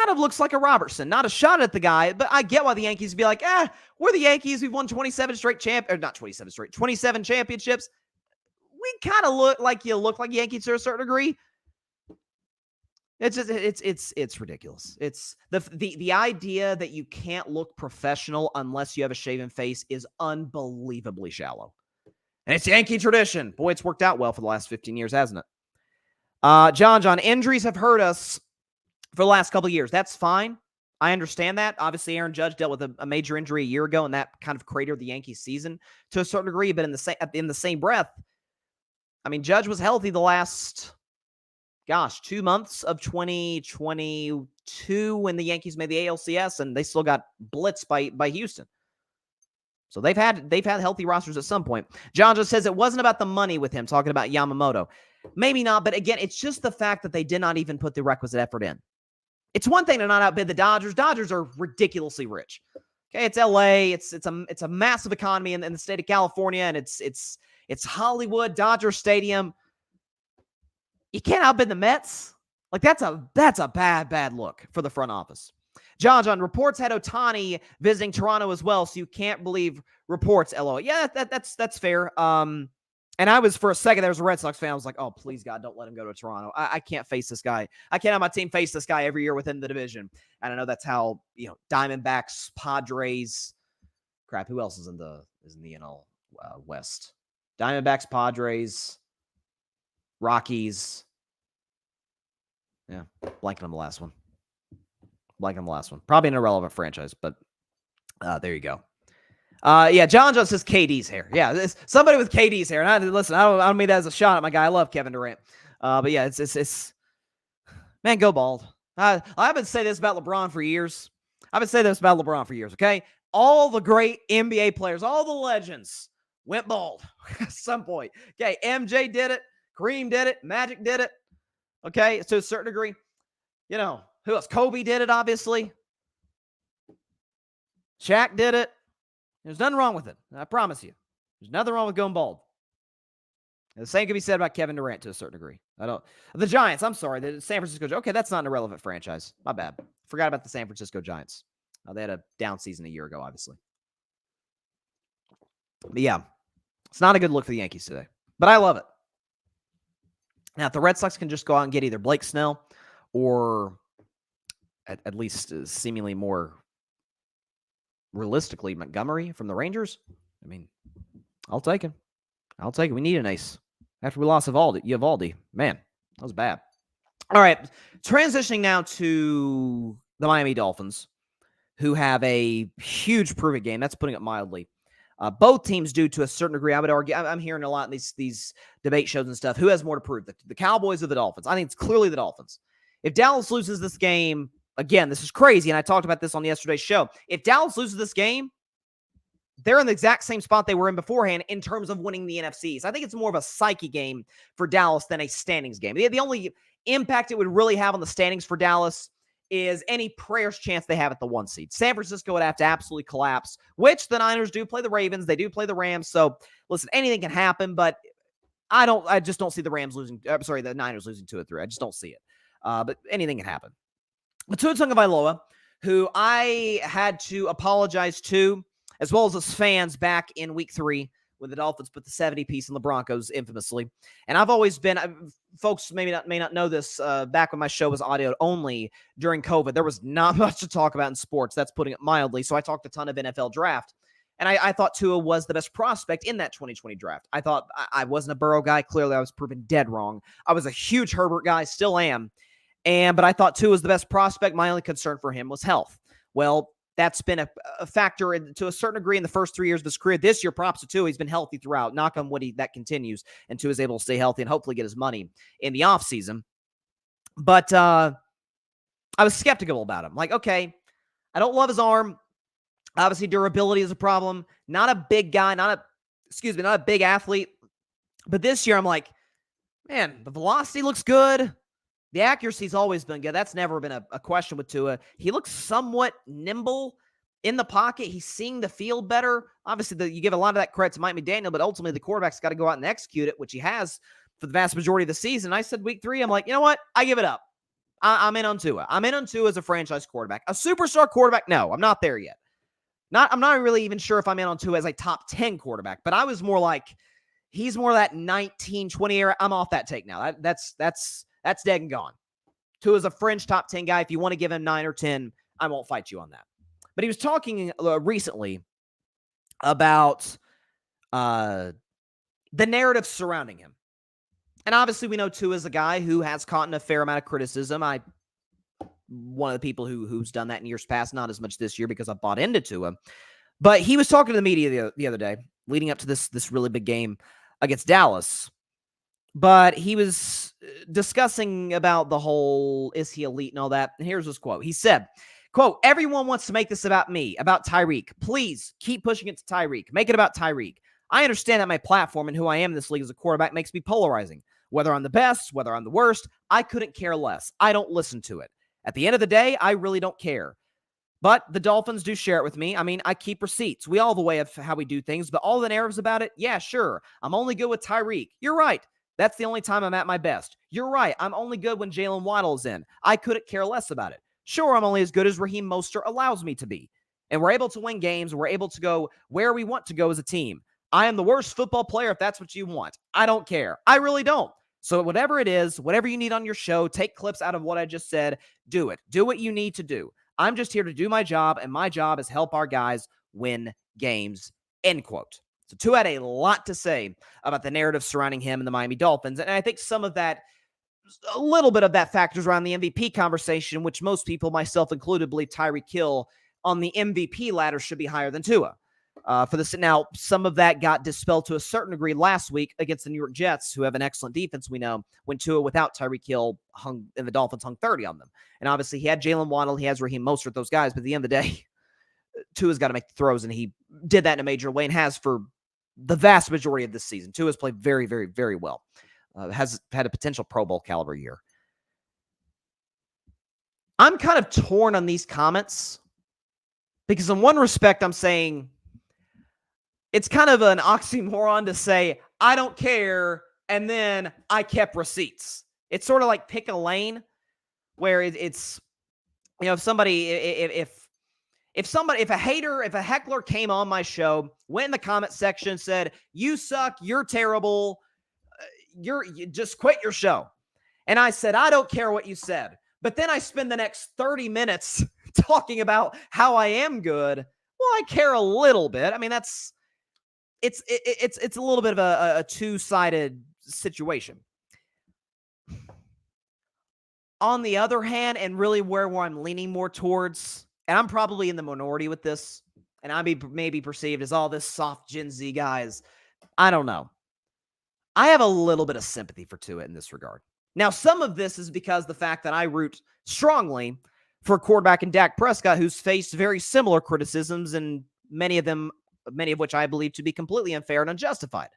of looks like a Robertson. Not a shot at the guy, but I get why the Yankees would be like, we're the Yankees. We've won 27 championships. We kind of look like Yankees to a certain degree. It's just, it's ridiculous. It's the idea that you can't look professional unless you have a shaven face is unbelievably shallow. And it's Yankee tradition. Boy, it's worked out well for the last 15 years, hasn't it? John, injuries have hurt us for the last couple of years. That's fine. I understand that. Obviously, Aaron Judge dealt with a major injury a year ago, and that kind of cratered the Yankees season to a certain degree. But in the same breath, I mean, Judge was healthy the last, 2 months of 2022 when the Yankees made the ALCS, and they still got blitzed by Houston. So they've had healthy rosters at some point. John just says it wasn't about the money with him, talking about Yamamoto. Maybe not, but again, it's just the fact that they did not even put the requisite effort in. It's one thing to not outbid the Dodgers. Dodgers are ridiculously rich. Okay, it's LA. It's a massive economy in the state of California, and it's Hollywood, Dodger Stadium. You can't outbid the Mets. Like, that's a bad look for the front office. John, reports had Ohtani visiting Toronto as well, so you can't believe reports, LOL. Yeah, that's fair. And I was, for a second, there was a Red Sox fan. I was like, oh, please, God, don't let him go to Toronto. I can't face this guy. I can't have my team face this guy every year within the division. And I know that's how, Diamondbacks, Padres. Crap, who else is in the NL West? Diamondbacks, Padres, Rockies. Yeah, blanking on the last one. Probably an irrelevant franchise, but there you go. John says KD's hair. Yeah, somebody with KD's hair. And I don't mean that as a shot at my guy. I love Kevin Durant. But yeah, it's man, go bald. I've been saying this about LeBron for years. Okay? All the great NBA players, all the legends went bald at some point. Okay, MJ did it. Kareem did it. Magic did it. Okay, to a certain degree. Who else? Kobe did it, obviously. Shaq did it. There's nothing wrong with it. I promise you. There's nothing wrong with going bald. And the same can be said about Kevin Durant to a certain degree. The Giants, I'm sorry. The San Francisco. Okay, that's not an irrelevant franchise. My bad. Forgot about the San Francisco Giants. They had a down season a year ago, obviously. But yeah, it's not a good look for the Yankees today. But I love it. Now, if the Red Sox can just go out and get either Blake Snell or at least seemingly more realistically Montgomery from the Rangers, I mean, I'll take him. We need an ace. After we lost Eovaldi, man, that was bad. All right, transitioning now to the Miami Dolphins, who have a huge prove-it game. That's putting it mildly. Both teams do to a certain degree. I would argue. I'm hearing a lot in these debate shows and stuff. Who has more to prove, the Cowboys or the Dolphins? I think it's clearly the Dolphins. If Dallas loses this game, again, this is crazy, and I talked about this on yesterday's show. If Dallas loses this game, they're in the exact same spot they were in beforehand in terms of winning the NFCs. I think it's more of a psyche game for Dallas than a standings game. The only impact it would really have on the standings for Dallas is any prayers chance they have at the 1 seed. San Francisco would have to absolutely collapse, which the Niners do play the Ravens. They do play the Rams. So, listen, anything can happen, but I just don't see the the Niners losing 2-3. I just don't see it. But anything can happen. But Tua Tagovailoa, who I had to apologize to, as well as us fans back in week 3 when the Dolphins put the 70 piece on the Broncos infamously. And I've always been, folks may not know this, back when my show was audio only during COVID, there was not much to talk about in sports. That's putting it mildly. So I talked a ton of NFL draft. And I thought Tua was the best prospect in that 2020 draft. I thought I wasn't a Burrow guy. Clearly, I was proven dead wrong. I was a huge Herbert guy, still am. But I thought Tua was the best prospect. My only concern for him was health. Well, that's been a factor to a certain degree in the first 3 years of his career. This year, props to Tua. He's been healthy throughout. Knock on wood, that continues. And Tua is able to stay healthy and hopefully get his money in the offseason. But I was skeptical about him. Like, okay, I don't love his arm. Obviously, durability is a problem. Not a big guy, not a big athlete. But this year, I'm like, man, the velocity looks good. The accuracy's always been good. That's never been a question with Tua. He looks somewhat nimble in the pocket. He's seeing the field better. Obviously, you give a lot of that credit to Mike McDaniel, but ultimately the quarterback's got to go out and execute it, which he has for the vast majority of the season. I said week 3, I'm like, you know what? I give it up. I'm in on Tua. I'm in on Tua as a franchise quarterback. A superstar quarterback? No, I'm not there yet. I'm not really even sure if I'm in on Tua as a top 10 quarterback, but I was more like, he's more that 19, 20 era. I'm off that take now. That's dead and gone. Tua's a fringe top 10 guy. If you want to give him 9 or 10, I won't fight you on that. But he was talking recently about the narrative surrounding him. And obviously we know Tua is a guy who has caught in a fair amount of criticism. One of the people who's done that in years past, not as much this year because I bought into Tua. But he was talking to the media the other day, leading up to this really big game against Dallas. But he was discussing about the whole, is he elite and all that. And here's his quote. He said, quote, "Everyone wants to make this about me, about Tyreek. Please keep pushing it to Tyreek. Make it about Tyreek. I understand that my platform and who I am in this league as a quarterback makes me polarizing. Whether I'm the best, whether I'm the worst, I couldn't care less. I don't listen to it. At the end of the day, I really don't care. But the Dolphins do share it with me. I mean, I keep receipts. We all have a way of how we do things, but all the narratives about it, yeah, sure. I'm only good with Tyreek. You're right. That's the only time I'm at my best. You're right. I'm only good when Jalen Waddle's in. I couldn't care less about it. Sure, I'm only as good as Raheem Mostert allows me to be. And we're able to win games. We're able to go where we want to go as a team. I am the worst football player if that's what you want. I don't care. I really don't. So whatever it is, whatever you need on your show, take clips out of what I just said, do it. Do what you need to do. I'm just here to do my job, and my job is help our guys win games, end quote. So Tua had a lot to say about the narrative surrounding him and the Miami Dolphins. And I think some of that, a little bit of that factors around the MVP conversation, which most people, myself included, believe Tyreek Hill on the MVP ladder should be higher than Tua. For this, now, some of that got dispelled to a certain degree last week against the New York Jets, who have an excellent defense, we know, when Tua without Tyreek Hill hung, and the Dolphins hung 30 on them. And obviously, he had Jalen Waddle, he has Raheem Mostert, those guys, but at the end of the day, Tua's got to make the throws, and he did that in a major way and has for the vast majority of this season. Tua's played very, very, very well. Has had a potential Pro Bowl caliber year. I'm kind of torn on these comments because in one respect, I'm saying it's kind of an oxymoron to say, I don't care, and then I kept receipts. It's sort of like pick a lane where it's, you know, if somebody, if a heckler came on my show, went in the comment section, said, you suck, you're terrible, you just quit your show. And I said, I don't care what you said. But then I spend the next 30 minutes talking about how I am good. Well, I care a little bit. I mean, it's a little bit of a two-sided situation. On the other hand, and really where I'm leaning more towards, and I'm probably in the minority with this, and I may be perceived as all this soft Gen Z guys. I don't know. I have a little bit of sympathy for Tua in this regard. Now, some of this is because the fact that I root strongly for a quarterback in Dak Prescott who's faced very similar criticisms, and many of which I believe to be completely unfair and unjustified.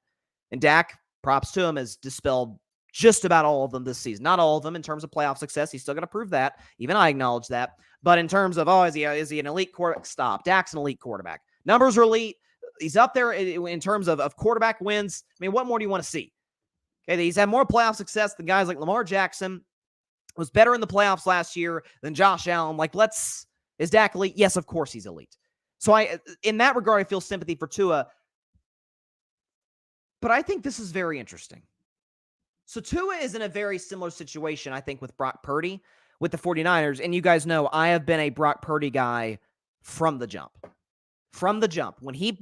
And Dak, props to him, has dispelled just about all of them this season. Not all of them in terms of playoff success. He's still going to prove that. Even I acknowledge that. But in terms of, is he an elite quarterback? Stop. Dak's an elite quarterback. Numbers are elite. He's up there in terms of quarterback wins. I mean, what more do you want to see? Okay, he's had more playoff success than guys like Lamar Jackson, was better in the playoffs last year than Josh Allen. Is Dak elite? Yes, of course he's elite. So in that regard, I feel sympathy for Tua. But I think this is very interesting. So Tua is in a very similar situation, I think, with Brock Purdy, with the 49ers. And you guys know I have been a Brock Purdy guy from the jump. From the jump. When he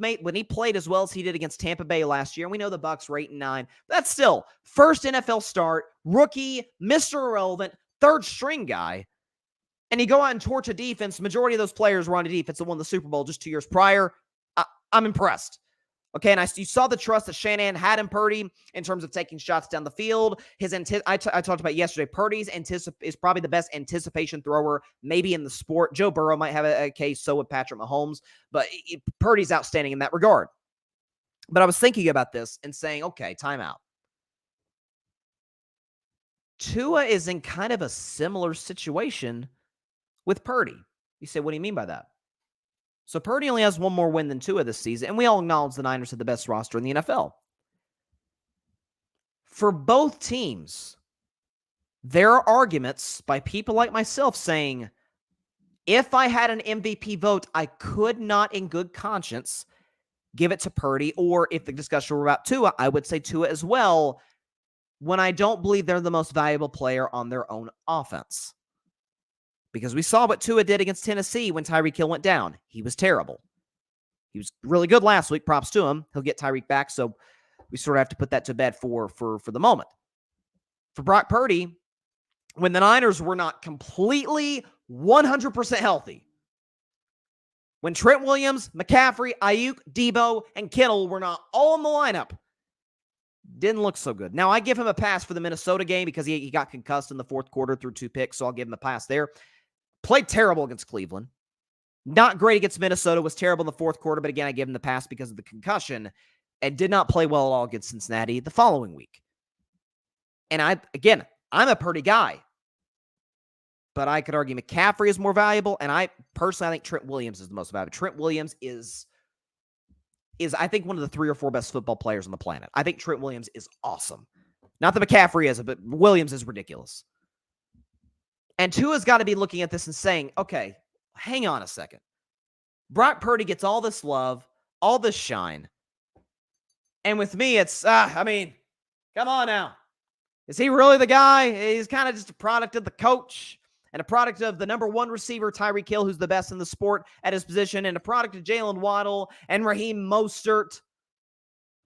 played as well as he did against Tampa Bay last year, and we know the Bucs were 8-9, that's still first NFL start, rookie, Mr. Irrelevant, third string guy. And you go out and torch a defense. The majority of those players were on a defense that won the Super Bowl just 2 years prior. I'm impressed. Okay, and you saw the trust that Shanahan had in Purdy in terms of taking shots down the field. I talked about yesterday, Purdy's is probably the best anticipation thrower maybe in the sport. Joe Burrow might have a case, so would Patrick Mahomes, but Purdy's outstanding in that regard. But I was thinking about this and saying, okay, timeout. Tua is in kind of a similar situation with Purdy. You say, what do you mean by that? So Purdy only has one more win than Tua this season, and we all acknowledge the Niners have the best roster in the NFL. For both teams, there are arguments by people like myself saying, if I had an MVP vote, I could not in good conscience give it to Purdy, or if the discussion were about Tua, I would say Tua as well, when I don't believe they're the most valuable player on their own offense. Because we saw what Tua did against Tennessee when Tyreek Hill went down. He was terrible. He was really good last week. Props to him. He'll get Tyreek back, so we sort of have to put that to bed for the moment. For Brock Purdy, when the Niners were not completely 100% healthy, when Trent Williams, McCaffrey, Ayuk, Debo, and Kittle were not all in the lineup, didn't look so good. Now, I give him a pass for the Minnesota game because he got concussed in the fourth quarter through 2 picks, so I'll give him a pass there. Played terrible against Cleveland. Not great against Minnesota. Was terrible in the fourth quarter, but again, I give him the pass because of the concussion. And did not play well at all against Cincinnati the following week. And I'm a Purdy guy. But I could argue McCaffrey is more valuable, and I think Trent Williams is the most valuable. Trent Williams is I think one of the 3 or 4 best football players on the planet. I think Trent Williams is awesome. Not that McCaffrey is, but Williams is ridiculous. And Tua's got to be looking at this and saying, okay, hang on a second. Brock Purdy gets all this love, all this shine. And with me, it's, come on now. Is he really the guy? He's kind of just a product of the coach and a product of the number 1 receiver, Tyreek Hill, who's the best in the sport at his position, and a product of Jalen Waddle and Raheem Mostert.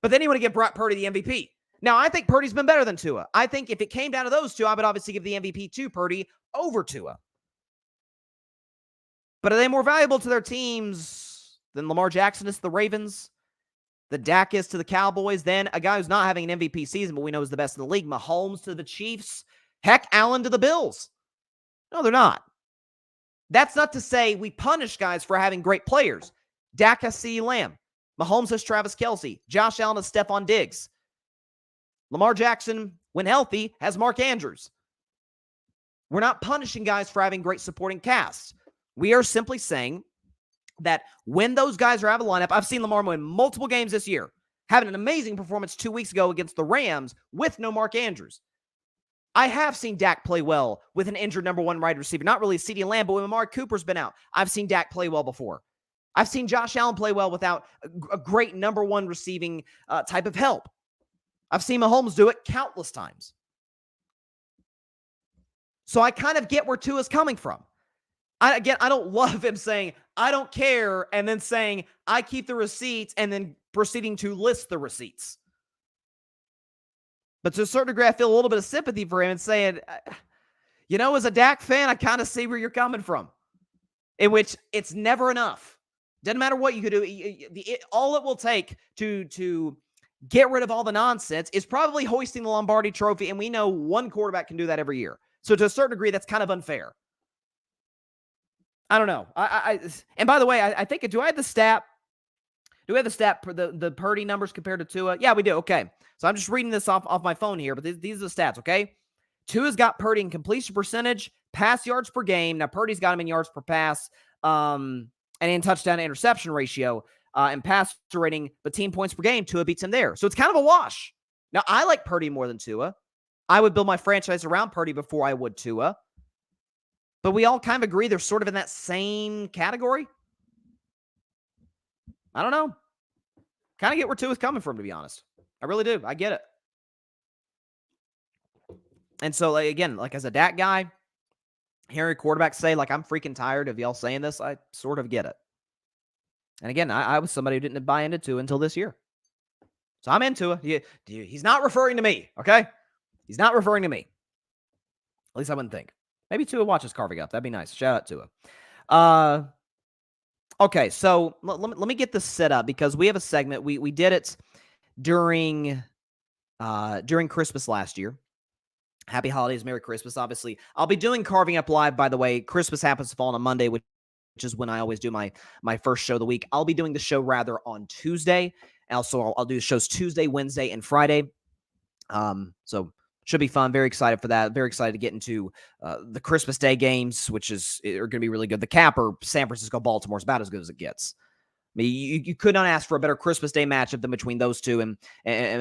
But then you want to give Brock Purdy the MVP. Now, I think Purdy's been better than Tua. I think if it came down to those two, I would obviously give the MVP to Purdy over Tua. But are they more valuable to their teams than Lamar Jackson is to the Ravens, the Dak is to the Cowboys, then a guy who's not having an MVP season, but we know is the best in the league, Mahomes to the Chiefs, heck, Allen to the Bills? No, they're not. That's not to say we punish guys for having great players. Dak has CeeDee Lamb. Mahomes has Travis Kelce. Josh Allen has Stephon Diggs. Lamar Jackson, when healthy, has Mark Andrews. We're not punishing guys for having great supporting casts. We are simply saying that when those guys are out of the lineup, I've seen Lamar win multiple games this year, having an amazing performance 2 weeks ago against the Rams with no Mark Andrews. I have seen Dak play well with an injured number 1 wide receiver. Not really CeeDee Lamb, but when Amari Cooper's been out, I've seen Dak play well before. I've seen Josh Allen play well without a great number 1 receiving type of help. I've seen Mahomes do it countless times. So I kind of get where Tua's coming from. I don't love him saying, I don't care, and then saying, I keep the receipts, and then proceeding to list the receipts. But to a certain degree, I feel a little bit of sympathy for him and saying, as a Dak fan, I kind of see where you're coming from. In which it's never enough. Doesn't matter what you could do. All it will take to get rid of all the nonsense is probably hoisting the Lombardi Trophy, and we know one quarterback can do that every year. So to a certain degree, that's kind of unfair. I don't know. And by the way, I think, do I have the stat? Do we have the stat for the Purdy numbers compared to Tua? Yeah, we do. Okay. So I'm just reading this off my phone here, but these are the stats, okay? Tua's got Purdy in completion percentage, pass yards per game. Now, Purdy's got him in yards per pass, and in touchdown to interception ratio, and pass rating, but team points per game, Tua beats him there. So it's kind of a wash. Now, I like Purdy more than Tua. I would build my franchise around Purdy before I would Tua. But we all kind of agree they're sort of in that same category. I don't know. Kind of get where Tua's coming from, to be honest. I really do. I get it. And so, like, again, like as a Dak guy, hearing quarterbacks say, like, I'm freaking tired of y'all saying this, I sort of get it. And again, I was somebody who didn't buy into Tua until this year. So I'm into it. He's not referring to me, okay? He's not referring to me. At least I wouldn't think. Maybe Tua watches Carving Up. That'd be nice. Shout out Tua. Okay, so let me get this set up because we have a segment. We did it during Christmas last year. Happy holidays, Merry Christmas. Obviously, I'll be doing Carving Up Live, by the way. Christmas happens to fall on a Monday, which is when I always do my first show of the week. I'll be doing the show rather on Tuesday. Also, I'll do shows Tuesday, Wednesday, and Friday. So should be fun. Very excited for that. Very excited to get into the Christmas Day games, which are going to be really good. The capper, San Francisco, Baltimore, is about as good as it gets. I mean, you could not ask for a better Christmas Day matchup than between those two, and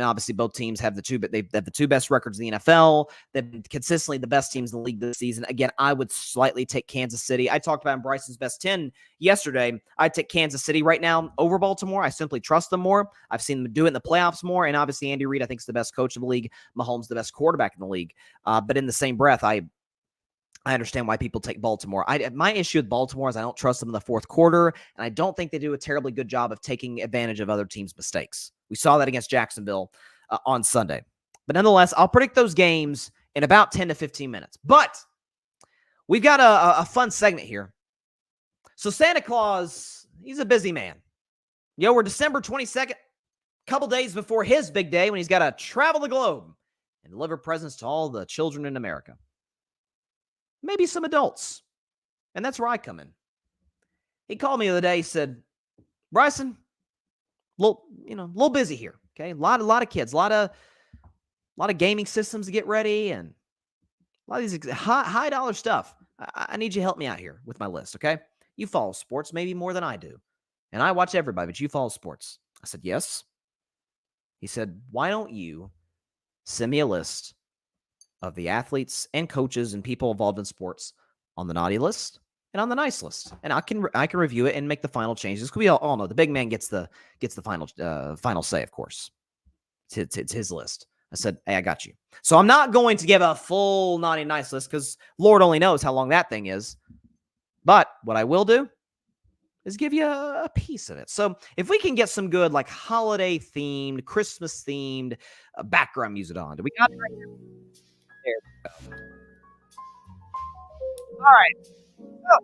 obviously both teams have they have the two best records in the NFL. They've been consistently the best teams in the league this season. Again, I would slightly take Kansas City. I talked about in Bryson's best 10 yesterday. I'd take Kansas City right now over Baltimore. I simply trust them more. I've seen them do it in the playoffs more, and obviously Andy Reid I think is the best coach in the league. Mahomes the best quarterback in the league. But in the same breath, I understand why people take Baltimore. My issue with Baltimore is I don't trust them in the fourth quarter, and I don't think they do a terribly good job of taking advantage of other teams' mistakes. We saw that against Jacksonville on Sunday. But nonetheless, I'll predict those games in about 10 to 15 minutes. But we've got a fun segment here. So Santa Claus, he's a busy man. We're December 22nd, a couple days before his big day when he's got to travel the globe and deliver presents to all the children in America. Maybe some adults. And that's where I come in. He called me the other day, said, Bryson, little busy here. Okay. A lot of kids, a lot of gaming systems to get ready and a lot of these high dollar stuff. I need you to help me out here with my list. Okay. You follow sports maybe more than I do. And I watch everybody, but you follow sports. I said, yes. He said, why don't you send me a list of the athletes and coaches and people involved in sports on the naughty list and on the nice list, and I can review it and make the final changes. Because we all know the big man gets the final say, of course. It's his list. I said, hey, I got you. So I'm not going to give a full naughty nice list because Lord only knows how long that thing is. But what I will do is give you a piece of it. So if we can get some good like holiday themed, Christmas themed background music on, do we got it right here? There we go. All right. So,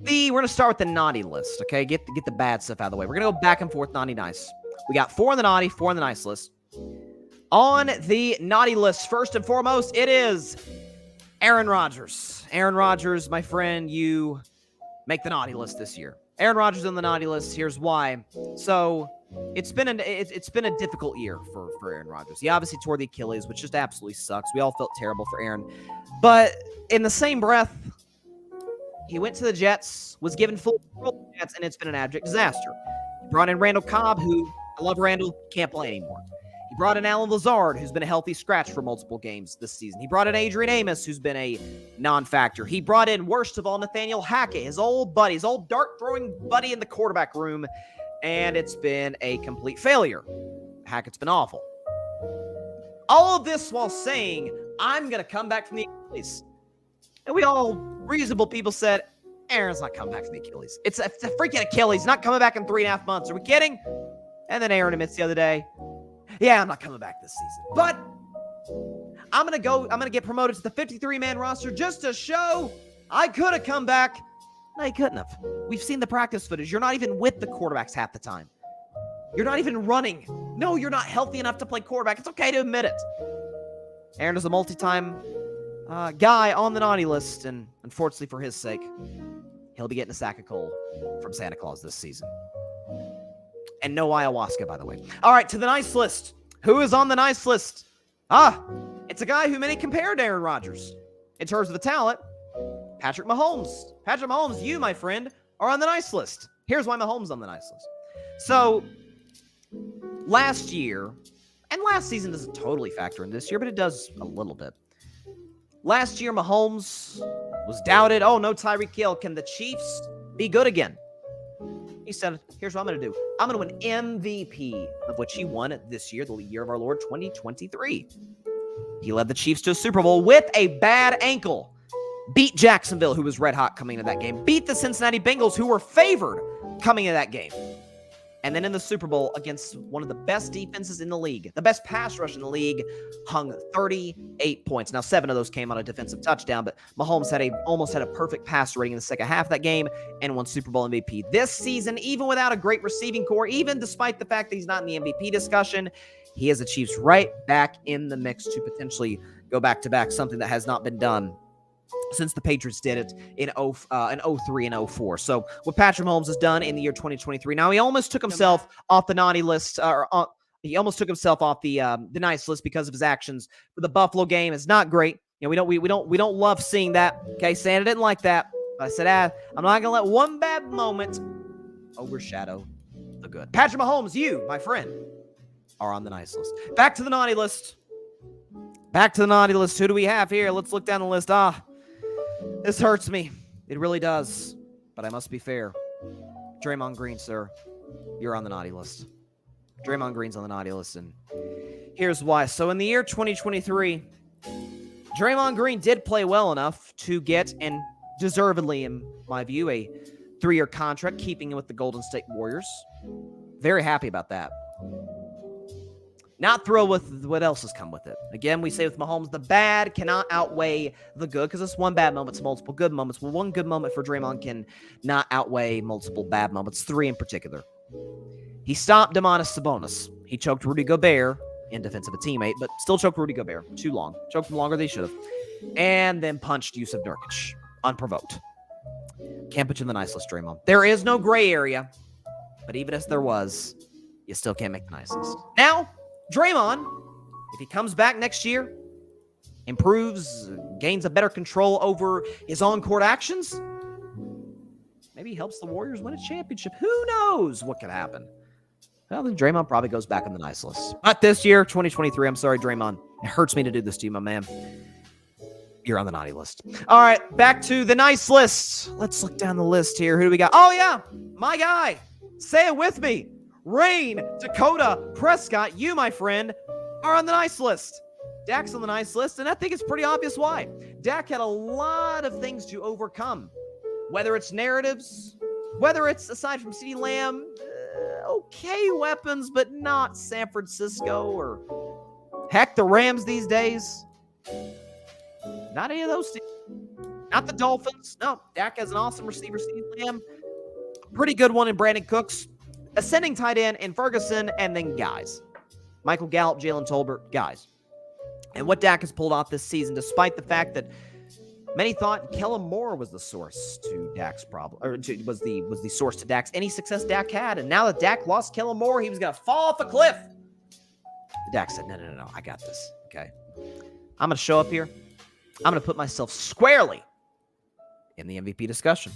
we're going to start with the naughty list, okay? Get the bad stuff out of the way. We're going to go back and forth, naughty, nice. We got 4 on the naughty, 4 on the nice list. On the naughty list, first and foremost, it is Aaron Rodgers. Aaron Rodgers, my friend, you make the naughty list this year. Aaron Rodgers on the naughty list. Here's why. So it's been a difficult year for Aaron Rodgers. He obviously tore the Achilles, which just absolutely sucks. We all felt terrible for Aaron. But in the same breath, he went to the Jets, was given full control of the Jets, and it's been an abject disaster. He brought in Randall Cobb, who, I love Randall, can't play anymore. He brought in Alan Lazard, who's been a healthy scratch for multiple games this season. He brought in Adrian Amos, who's been a non-factor. He brought in, worst of all, Nathaniel Hackett, his old buddy, his old dart-throwing buddy in the quarterback room, and it's been a complete failure. Hackett's been awful. All of this while saying, I'm going to come back from the Achilles. And we all, reasonable people, said, Aaron's not coming back from the Achilles. It's a freaking Achilles, not coming back in 3.5 months. Are we kidding? And then Aaron admits the other day, yeah, I'm not coming back this season. But I'm going to get promoted to the 53-man roster just to show I could have come back. No, he couldn't have. We've seen the practice footage. You're not even with the quarterbacks half the time. You're not even running. No, you're not healthy enough to play quarterback. It's okay to admit it. Aaron is a multi-time guy on the naughty list, and unfortunately for his sake, he'll be getting a sack of coal from Santa Claus this season. And no ayahuasca, by the way. All right, to the nice list. Who is on the nice list? It's a guy who many compared to Aaron Rodgers. In terms of the talent, Patrick Mahomes. Patrick Mahomes, you, my friend, are on the nice list. Here's why Mahomes is on the nice list. So, last year, and last season doesn't totally factor in this year, but it does a little bit. Last year, Mahomes was doubted. Oh, no Tyreek Hill. Can the Chiefs be good again? He said, here's what I'm going to do. I'm going to win MVP, of which he won this year, the year of our Lord, 2023. He led the Chiefs to a Super Bowl with a bad ankle. Beat Jacksonville, who was red hot coming into that game. Beat the Cincinnati Bengals, who were favored coming into that game. And then in the Super Bowl, against one of the best defenses in the league, the best pass rush in the league, hung 38 points. Now, 7 of those came on a defensive touchdown, but Mahomes almost had a perfect passer rating in the second half of that game and won Super Bowl MVP. This season, even without a great receiving core, even despite the fact that he's not in the MVP discussion, he has the Chiefs right back in the mix to potentially go back-to-back, something that has not been done since the Patriots did it in 03 and 04. So what Patrick Mahomes has done in the year 2023. Now, he almost took himself off the naughty list, he almost took himself off the nice list because of his actions for the Buffalo game. It's not great. You know, we don't love seeing that. Okay, Santa didn't like that. But I said, I'm not gonna let one bad moment overshadow the good. Patrick Mahomes, you, my friend, are on the nice list. Back to the naughty list. Back to the naughty list. Who do we have here? Let's look down the list. This hurts me. It really does. But I must be fair. Draymond Green, sir, you're on the naughty list. Draymond Green's on the naughty list, and here's why. So in the year 2023, Draymond Green did play well enough to get, and deservedly in my view, a 3-year contract, keeping him with the Golden State Warriors. Very happy about that. Not thrilled with what else has come with it. Again, we say with Mahomes, the bad cannot outweigh the good, because it's one bad moment to multiple good moments. Well, one good moment for Draymond can not outweigh multiple bad moments, 3 in particular. He stopped Domantas Sabonis. He choked Rudy Gobert in defense of a teammate, but still choked Rudy Gobert too long. Choked him longer than he should have. And then punched Yusuf Nurkic unprovoked. Can't put you in the nice list, Draymond. There is no gray area, but even if there was, you still can't make the nice list. Now, Draymond, if he comes back next year, improves, gains a better control over his on-court actions, maybe he helps the Warriors win a championship. Who knows what could happen? Well, then Draymond probably goes back on the nice list. But this year, 2023, I'm sorry, Draymond. It hurts me to do this to you, my man. You're on the naughty list. All right, back to the nice list. Let's look down the list here. Who do we got? Oh, yeah, my guy. Say it with me. Rain, Dakota, Prescott, you, my friend, are on the nice list. Dak's on the nice list, and I think it's pretty obvious why. Dak had a lot of things to overcome, whether it's narratives, whether it's, aside from CeeDee Lamb, okay weapons, but not San Francisco or, heck, the Rams these days. Not any of those teams. Not the Dolphins. No, Dak has an awesome receiver, CeeDee Lamb. Pretty good one in Brandon Cooks. Ascending tight end in Ferguson, and then guys. Michael Gallup, Jalen Tolbert, guys. And what Dak has pulled off this season, despite the fact that many thought Kellen Moore was the source to Dak's problem, or was the source to Dak's any success Dak had. And now that Dak lost Kellen Moore, he was going to fall off a cliff. Dak said, no, I got this, okay? I'm going to show up here. I'm going to put myself squarely in the MVP discussion.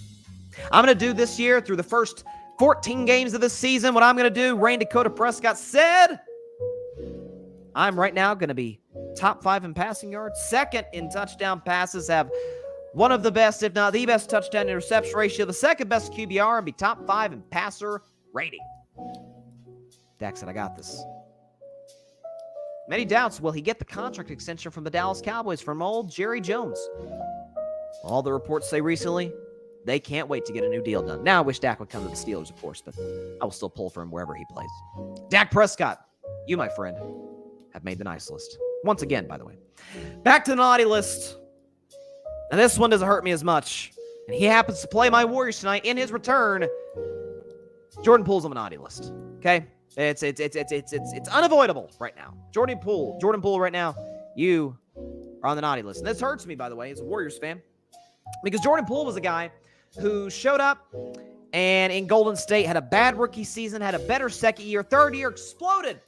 I'm going to do this year through the first 14 games of this season. What I'm going to do, Rain Dakota Prescott said, I'm right now going to be top 5 in passing yards, second in touchdown passes, have one of the best, if not the best, touchdown interception ratio, the second best QBR, and be top 5 in passer rating. Dak said, I got this. Many doubts, will he get the contract extension from the Dallas Cowboys from old Jerry Jones? All the reports say recently, they can't wait to get a new deal done. Now, I wish Dak would come to the Steelers, of course, but I will still pull for him wherever he plays. Dak Prescott, you, my friend, have made the nice list. Once again, by the way. Back to the naughty list. Now, this one doesn't hurt me as much. And he happens to play my Warriors tonight. In his return, Jordan Poole's on the naughty list. Okay? It's unavoidable right now. Jordan Poole right now, you are on the naughty list. And this hurts me, by the way, as a Warriors fan. Because Jordan Poole was a guy who showed up and in Golden State had a bad rookie season, had a better second year, third year, exploded,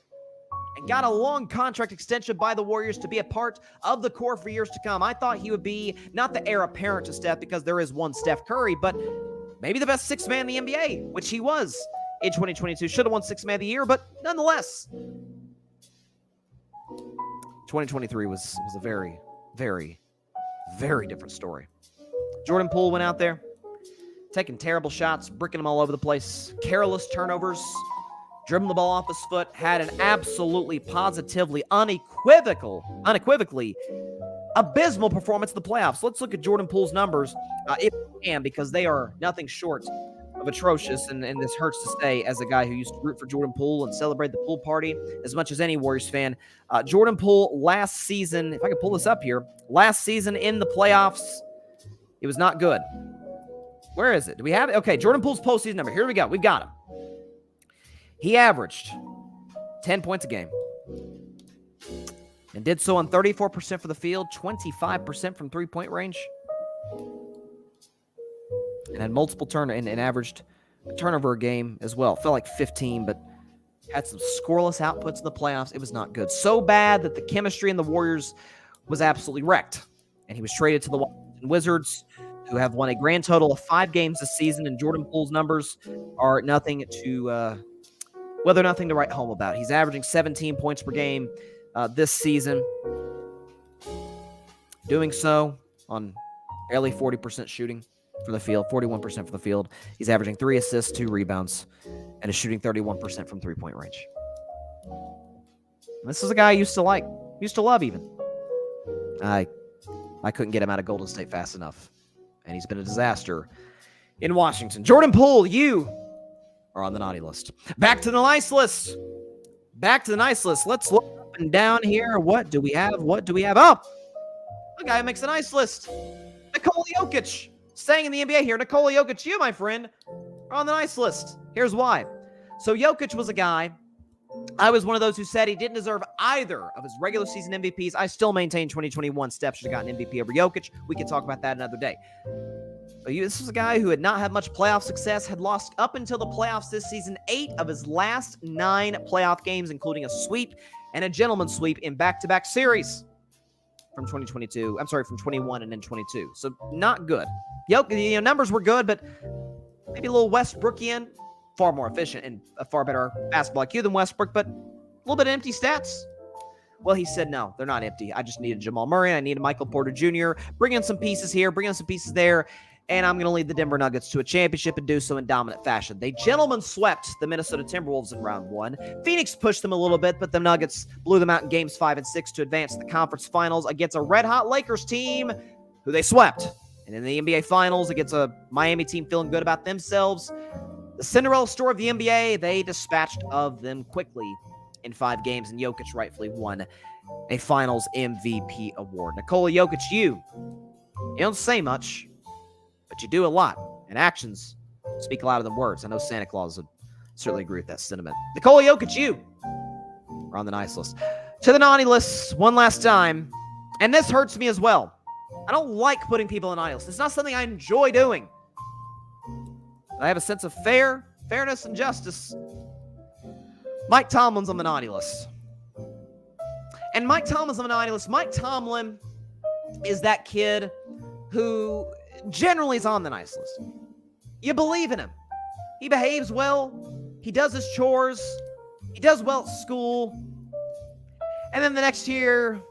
and got a long contract extension by the Warriors to be a part of the core for years to come. I thought he would be not the heir apparent to Steph, because there is one Steph Curry, but maybe the best sixth man in the NBA, which he was in 2022. Should have won Sixth Man of the Year, but nonetheless, 2023 was a very, very, very different story. Jordan Poole went out there, taking terrible shots, bricking them all over the place, careless turnovers, dribbling the ball off his foot, had an absolutely, positively, unequivocally abysmal performance in the playoffs. Let's look at Jordan Poole's numbers, if we can, because they are nothing short of atrocious, and this hurts to say as a guy who used to root for Jordan Poole and celebrate the Poole party as much as any Warriors fan. Jordan Poole last season, if I could pull this up here, last season in the playoffs, it was not good. Where is it? Do we have it? Okay, Jordan Poole's postseason number. Here we go. We've got him. He averaged 10 points a game and did so on 34% for the field, 25% from three-point range, and had multiple and averaged a turnover a game as well. Felt like 15, but had some scoreless outputs in the playoffs. It was not good. So bad that the chemistry in the Warriors was absolutely wrecked, and he was traded to the Washington Wizards, who have won a grand total of 5 games this season, and Jordan Poole's numbers are nothing to they're nothing to write home about. He's averaging 17 points per game this season, doing so on barely 40% shooting for the field, 41% for the field. He's averaging 3 assists, 2 rebounds, and is shooting 31% from three-point range. And this is a guy I used to love even. I couldn't get him out of Golden State fast enough, and he's been a disaster in Washington. Jordan Poole, you are on the naughty list. Back to the nice list. Let's look up and down here. What do we have? Oh, a guy who makes a nice list. Nikola Jokic. Staying in the NBA here. Nikola Jokic, you, my friend, are on the nice list. Here's why. So Jokic was a guy, I was one of those who said he didn't deserve either of his regular season MVPs. I still maintain 2021 Steph should have gotten MVP over Jokic. We can talk about that another day. But this was a guy who had not had much playoff success, had lost up until the playoffs this season 8 of his last 9 playoff games, including a sweep and a gentleman's sweep in back-to-back series from 21 and then 22. So not good. Jokic, numbers were good, but maybe a little Westbrookian, far more efficient and a far better basketball IQ than Westbrook, but a little bit of empty stats. Well, he said, no, they're not empty. I just needed Jamal Murray. I needed Michael Porter Jr. Bring in some pieces here, bring in some pieces there, and I'm going to lead the Denver Nuggets to a championship and do so in dominant fashion. They gentlemen swept the Minnesota Timberwolves in round 1. Phoenix pushed them a little bit, but the Nuggets blew them out in games 5 and 6 to advance to the conference finals against a red-hot Lakers team who they swept. And in the NBA Finals against a Miami team feeling good about themselves, the Cinderella story of the NBA, they dispatched of them quickly in 5 games, and Jokic rightfully won a Finals MVP award. Nikola Jokic, you don't say much, but you do a lot, and actions speak louder than words. I know Santa Claus would certainly agree with that sentiment. Nikola Jokic, you are on the nice list. To the naughty list one last time, and this hurts me as well. I don't like putting people on naughty lists. It's not something I enjoy doing. I have a sense of fairness, and justice. Mike Tomlin's on the naughty list. And Mike Tomlin's on the naughty list. Mike Tomlin is that kid who generally is on the nice list. You believe in him. He behaves well. He does his chores. He does well at school. And then the next year,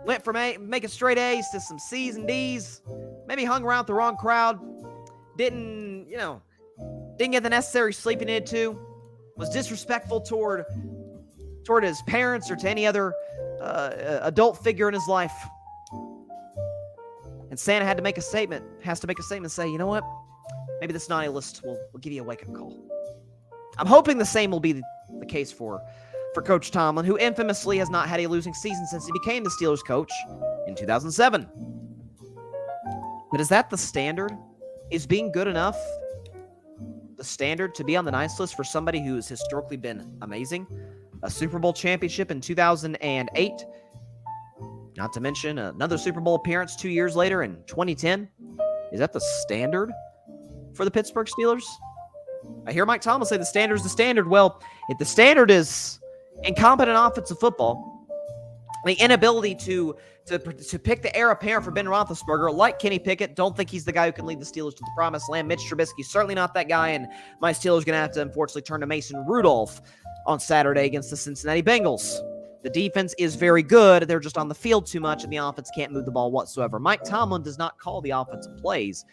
went from making straight A's to some C's and D's. Maybe hung around with the wrong crowd. Didn't get the necessary sleep he needed to. Was disrespectful toward his parents or to any other adult figure in his life. And Santa has to make a statement and say, you know what? Maybe this naughty list will give you a wake-up call. I'm hoping the same will be the case for Coach Tomlin, who infamously has not had a losing season since he became the Steelers coach in 2007. But is that the standard? Is being good enough the standard to be on the nice list for somebody who has historically been amazing? A Super Bowl championship in 2008, not to mention another Super Bowl appearance 2 years later in 2010. Is that the standard for the Pittsburgh Steelers? I hear Mike Tomlin say the standard is the standard. Well, if the standard is incompetent offensive football The inability to pick the heir apparent for Ben Roethlisberger, like Kenny Pickett, don't think he's the guy who can lead the Steelers to the promised land. Mitch Trubisky's certainly not that guy, and my Steelers are going to have to unfortunately turn to Mason Rudolph on Saturday against the Cincinnati Bengals. The defense is very good. They're just on the field too much, and the offense can't move the ball whatsoever. Mike Tomlin does not call the offensive plays,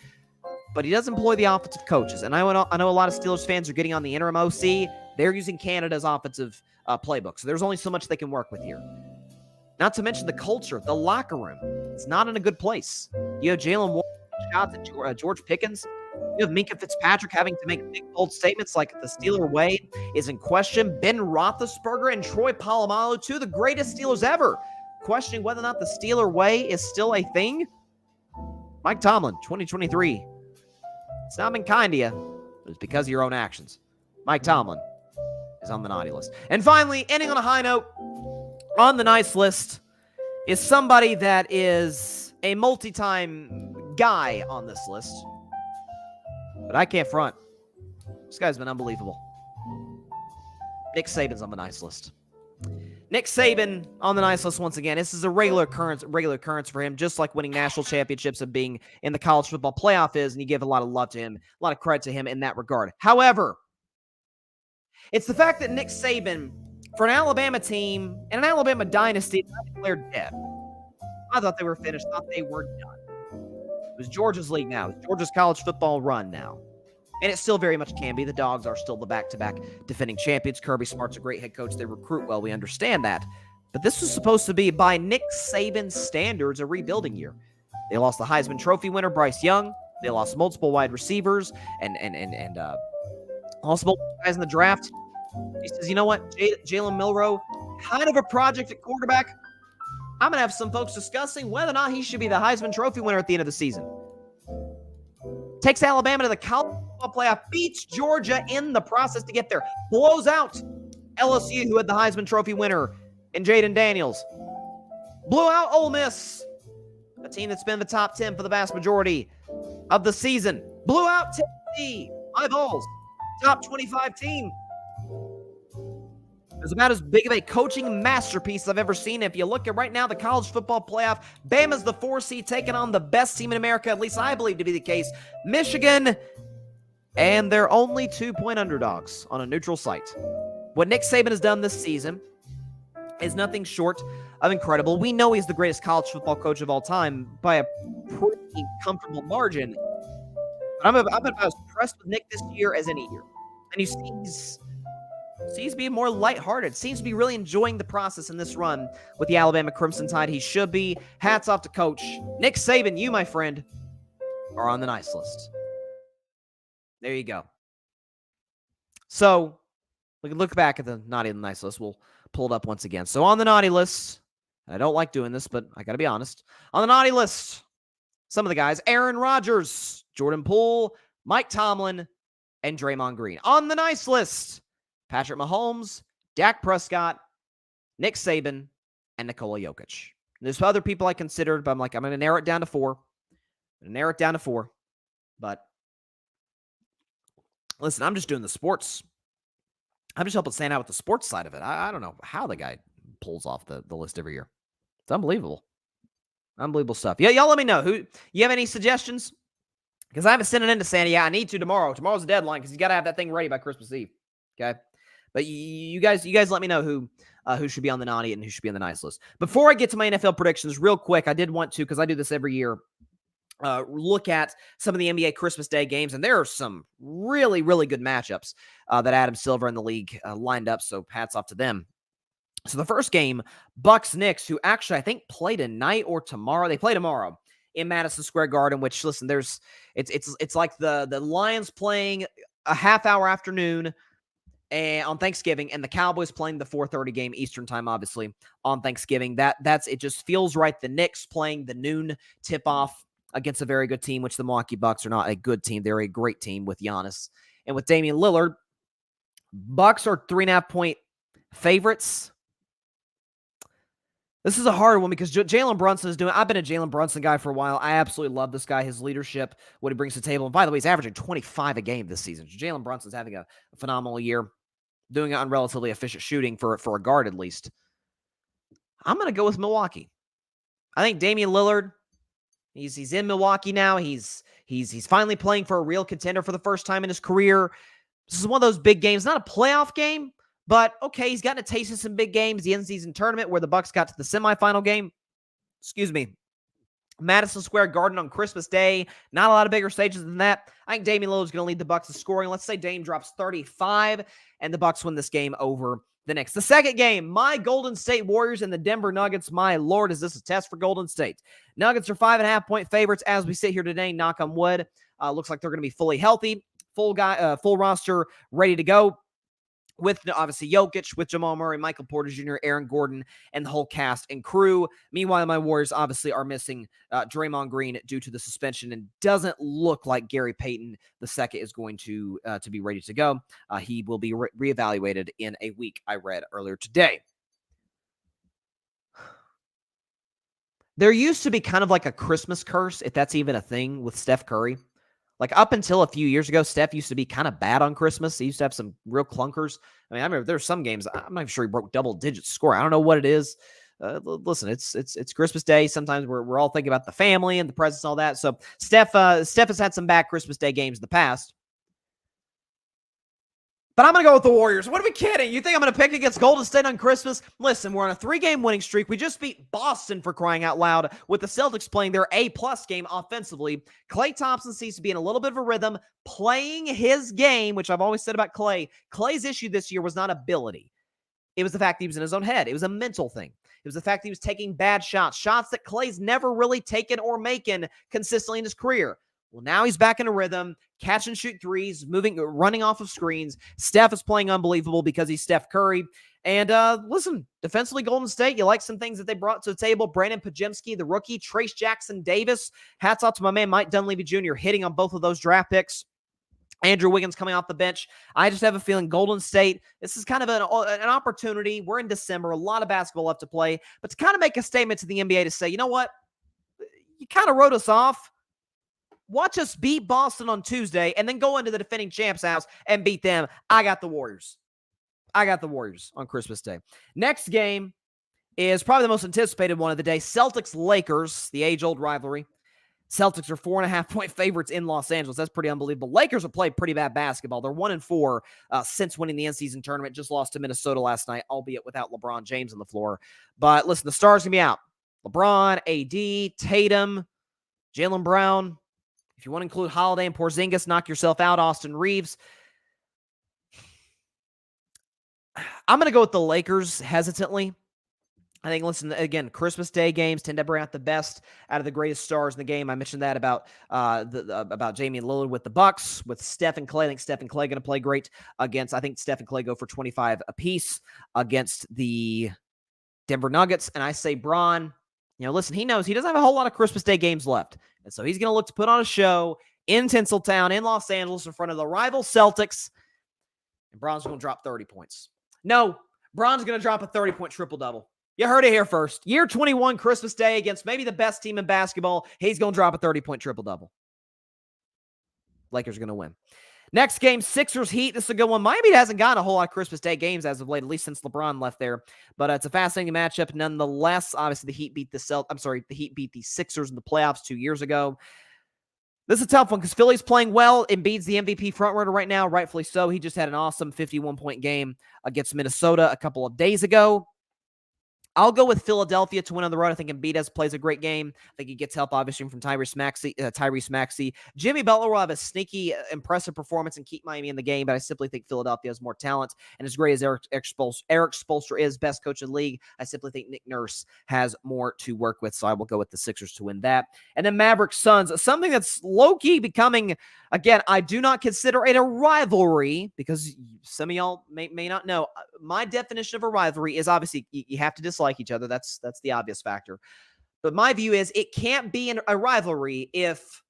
but he does employ the offensive coaches. And I know a lot of Steelers fans are getting on the interim OC. They're using Canada's offensive playbook, so there's only so much they can work with here. Not to mention the culture, the locker room. It's not in a good place. You have Jalen Warren shots at George Pickens. You have Minkah Fitzpatrick having to make big, bold statements like the Steeler way is in question. Ben Roethlisberger and Troy Polamalu, two of the greatest Steelers ever, questioning whether or not the Steeler way is still a thing. Mike Tomlin, 2023. It's not been kind to you. It's because of your own actions. Mike Tomlin is on the naughty list. And finally, ending on a high note, on the nice list is somebody that is a multi-time guy on this list. But I can't front. This guy's been unbelievable. Nick Saban's on the nice list. Nick Saban on the nice list once again. This is a regular occurrence for him, just like winning national championships and being in the college football playoff is, and you give a lot of love to him, a lot of credit to him in that regard. However, it's the fact that Nick Saban, for an Alabama team and an Alabama dynasty, not declared dead. I thought they were finished. Thought they were done. It was Georgia's league now. It's Georgia's college football run now. And it still very much can be. The Dogs are still the back-to-back defending champions. Kirby Smart's a great head coach. They recruit well. We understand that. But this was supposed to be, by Nick Saban's standards, a rebuilding year. They lost the Heisman Trophy winner, Bryce Young. They lost multiple wide receivers and lost multiple guys in the draft. He says, you know what, Jalen Milroe, kind of a project at quarterback. I'm going to have some folks discussing whether or not he should be the Heisman Trophy winner at the end of the season. Takes Alabama to the college football playoff, beats Georgia in the process to get there, blows out LSU, who had the Heisman Trophy winner in Jaden Daniels. Blew out Ole Miss, a team that's been in the top 10 for the vast majority of the season. Blew out Tennessee, my balls, top 25 team. It was about as big of a coaching masterpiece I've ever seen. If you look at right now, the college football playoff, Bama's the 4 seed taking on the best team in America, at least I believe to be the case, Michigan, and they're only 2-point underdogs on a neutral site. What Nick Saban has done this season is nothing short of incredible. We know he's the greatest college football coach of all time by a pretty comfortable margin. But I've been about as impressed with Nick this year as any year. And he seems to be more lighthearted, seems to be really enjoying the process in this run with the Alabama Crimson Tide. He should be. Hats off to Coach Nick Saban. You, my friend, are on the nice list. There you go. So, we can look back at the naughty and the nice list. We'll pull it up once again. So, on the naughty list, and I don't like doing this, but I got to be honest. On the naughty list, some of the guys, Aaron Rodgers, Jordan Poole, Mike Tomlin, and Draymond Green. On the nice list, Patrick Mahomes, Dak Prescott, Nick Saban, and Nikola Jokic. There's other people I considered, but I'm going to narrow it down to 4. But listen, I'm just doing the sports. I'm just helping stand out with the sports side of it. I don't know how the guy pulls off the list every year. It's unbelievable. Unbelievable stuff. Yeah, y'all let me know. Who you have any suggestions? Because I haven't sent it in to Sandy. I need to tomorrow. Tomorrow's the deadline because you got to have that thing ready by Christmas Eve. Okay? But you guys let me know who should be on the naughty and who should be on the nice list. Before I get to my NFL predictions, real quick, I did want to, because I do this every year, look at some of the NBA Christmas Day games, and there are some really, really good matchups that Adam Silver and the league lined up, so hats off to them. So the first game, Bucks-Knicks, who actually I think play tonight or tomorrow. They play tomorrow in Madison Square Garden, which, listen, it's like the Lions playing a half-hour afternoon and on Thanksgiving, and the Cowboys playing the 4:30 game Eastern time, obviously, on Thanksgiving. That's it. Just feels right. The Knicks playing the noon tip-off against a very good team, which the Milwaukee Bucks are not a good team. They're a great team with Giannis and with Damian Lillard. Bucks are 3.5-point favorites. This is a hard one because Jalen Brunson is doing. I've been a Jalen Brunson guy for a while. I absolutely love this guy, his leadership, what he brings to the table. And by the way, he's averaging 25 a game this season. Jalen Brunson's having a phenomenal year, doing it on relatively efficient shooting for a guard at least. I'm going to go with Milwaukee. I think Damian Lillard, he's in Milwaukee now. He's finally playing for a real contender for the first time in his career. This is one of those big games, not a playoff game, but okay, he's gotten a taste of some big games. The in-season tournament where the Bucks got to the semifinal game. Excuse me. Madison Square Garden on Christmas Day. Not a lot of bigger stages than that. I think Damian Lillard is going to lead the Bucks in scoring. Let's say Dame drops 35, and the Bucks win this game over the Knicks. The second game, my Golden State Warriors and the Denver Nuggets. My Lord, is this a test for Golden State? Nuggets are 5.5-point favorites as we sit here today. Knock on wood. Looks like they're going to be fully healthy, full roster, ready to go. With obviously Jokic, with Jamal Murray, Michael Porter Jr., Aaron Gordon, and the whole cast and crew. Meanwhile, my Warriors obviously are missing Draymond Green due to the suspension, and doesn't look like Gary Payton II is going to be ready to go. He will be reevaluated in a week, I read earlier today. There used to be kind of like a Christmas curse, if that's even a thing, with Steph Curry. Like up until a few years ago, Steph used to be kind of bad on Christmas. He used to have some real clunkers. I mean, I remember there's some games, I'm not even sure he broke double-digit score. I don't know what it is. Listen, it's Christmas Day. Sometimes we're all thinking about the family and the presents and all that. So Steph has had some bad Christmas Day games in the past. But I'm going to go with the Warriors. What are we kidding? You think I'm going to pick against Golden State on Christmas? Listen, we're on a 3-game winning streak. We just beat Boston, for crying out loud, with the Celtics playing their A-plus game offensively. Klay Thompson seems to be in a little bit of a rhythm, playing his game, which I've always said about Klay. Klay's issue this year was not ability. It was the fact that he was in his own head. It was a mental thing. It was the fact that he was taking bad shots that Klay's never really taken or making consistently in his career. Well, now he's back in a rhythm, catch and shoot threes, running off of screens. Steph is playing unbelievable because he's Steph Curry. And listen, defensively, Golden State, you like some things that they brought to the table. Brandon Podziemski, the rookie, Trace Jackson Davis. Hats off to my man, Mike Dunleavy Jr., hitting on both of those draft picks. Andrew Wiggins coming off the bench. I just have a feeling Golden State, this is kind of an opportunity. We're in December, a lot of basketball left to play. But to kind of make a statement to the NBA to say, you know what? You kind of wrote us off. Watch us beat Boston on Tuesday and then go into the defending champs' house and beat them. I got the Warriors. I got the Warriors on Christmas Day. Next game is probably the most anticipated one of the day. Celtics-Lakers, the age-old rivalry. Celtics are 4.5-point favorites in Los Angeles. That's pretty unbelievable. Lakers have played pretty bad basketball. They're 1-4 since winning the in-season tournament. Just lost to Minnesota last night, albeit without LeBron James on the floor. But listen, the stars going to be out. LeBron, AD, Tatum, Jaylen Brown. If you want to include Holiday and Porzingis, knock yourself out. Austin Reeves. I'm going to go with the Lakers hesitantly. I think, listen, again, Christmas Day games tend to bring out the best out of the greatest stars in the game. I mentioned that about Damian Lillard with the Bucks, with Steph and Klay. I think Steph and Klay going to play great against. I think Steph and Klay go for 25 apiece against the Denver Nuggets. And I say Bron, listen, he knows he doesn't have a whole lot of Christmas Day games left. And so he's going to look to put on a show in Tinseltown, in Los Angeles, in front of the rival Celtics. And Bron's going to drop 30 points. No, Bron's going to drop a 30-point triple-double. You heard it here first. Year 21, Christmas Day, against maybe the best team in basketball. He's going to drop a 30-point triple-double. Lakers are going to win. Next game, Sixers Heat. This is a good one. Miami hasn't gotten a whole lot of Christmas Day games as of late, at least since LeBron left there. But it's a fascinating matchup nonetheless. Obviously, the Heat beat the Heat beat the Sixers in the playoffs 2 years ago. This is a tough one because Philly's playing well. Embiid's the MVP frontrunner right now, rightfully so. He just had an awesome 51-point game against Minnesota a couple of days ago. I'll go with Philadelphia to win on the road. I think Embiid plays a great game. I think he gets help, obviously, from Tyrese Maxey. Jimmy Butler will have a sneaky, impressive performance and keep Miami in the game, but I simply think Philadelphia has more talent. And as great as Eric Spoelstra is, best coach in the league, I simply think Nick Nurse has more to work with, so I will go with the Sixers to win that. And then Mavericks Suns, something that's low-key becoming, again, I do not consider it a rivalry, because some of y'all may not know. My definition of a rivalry is obviously you have to dislike each other. That's the obvious factor. But my view is it can't be a rivalry if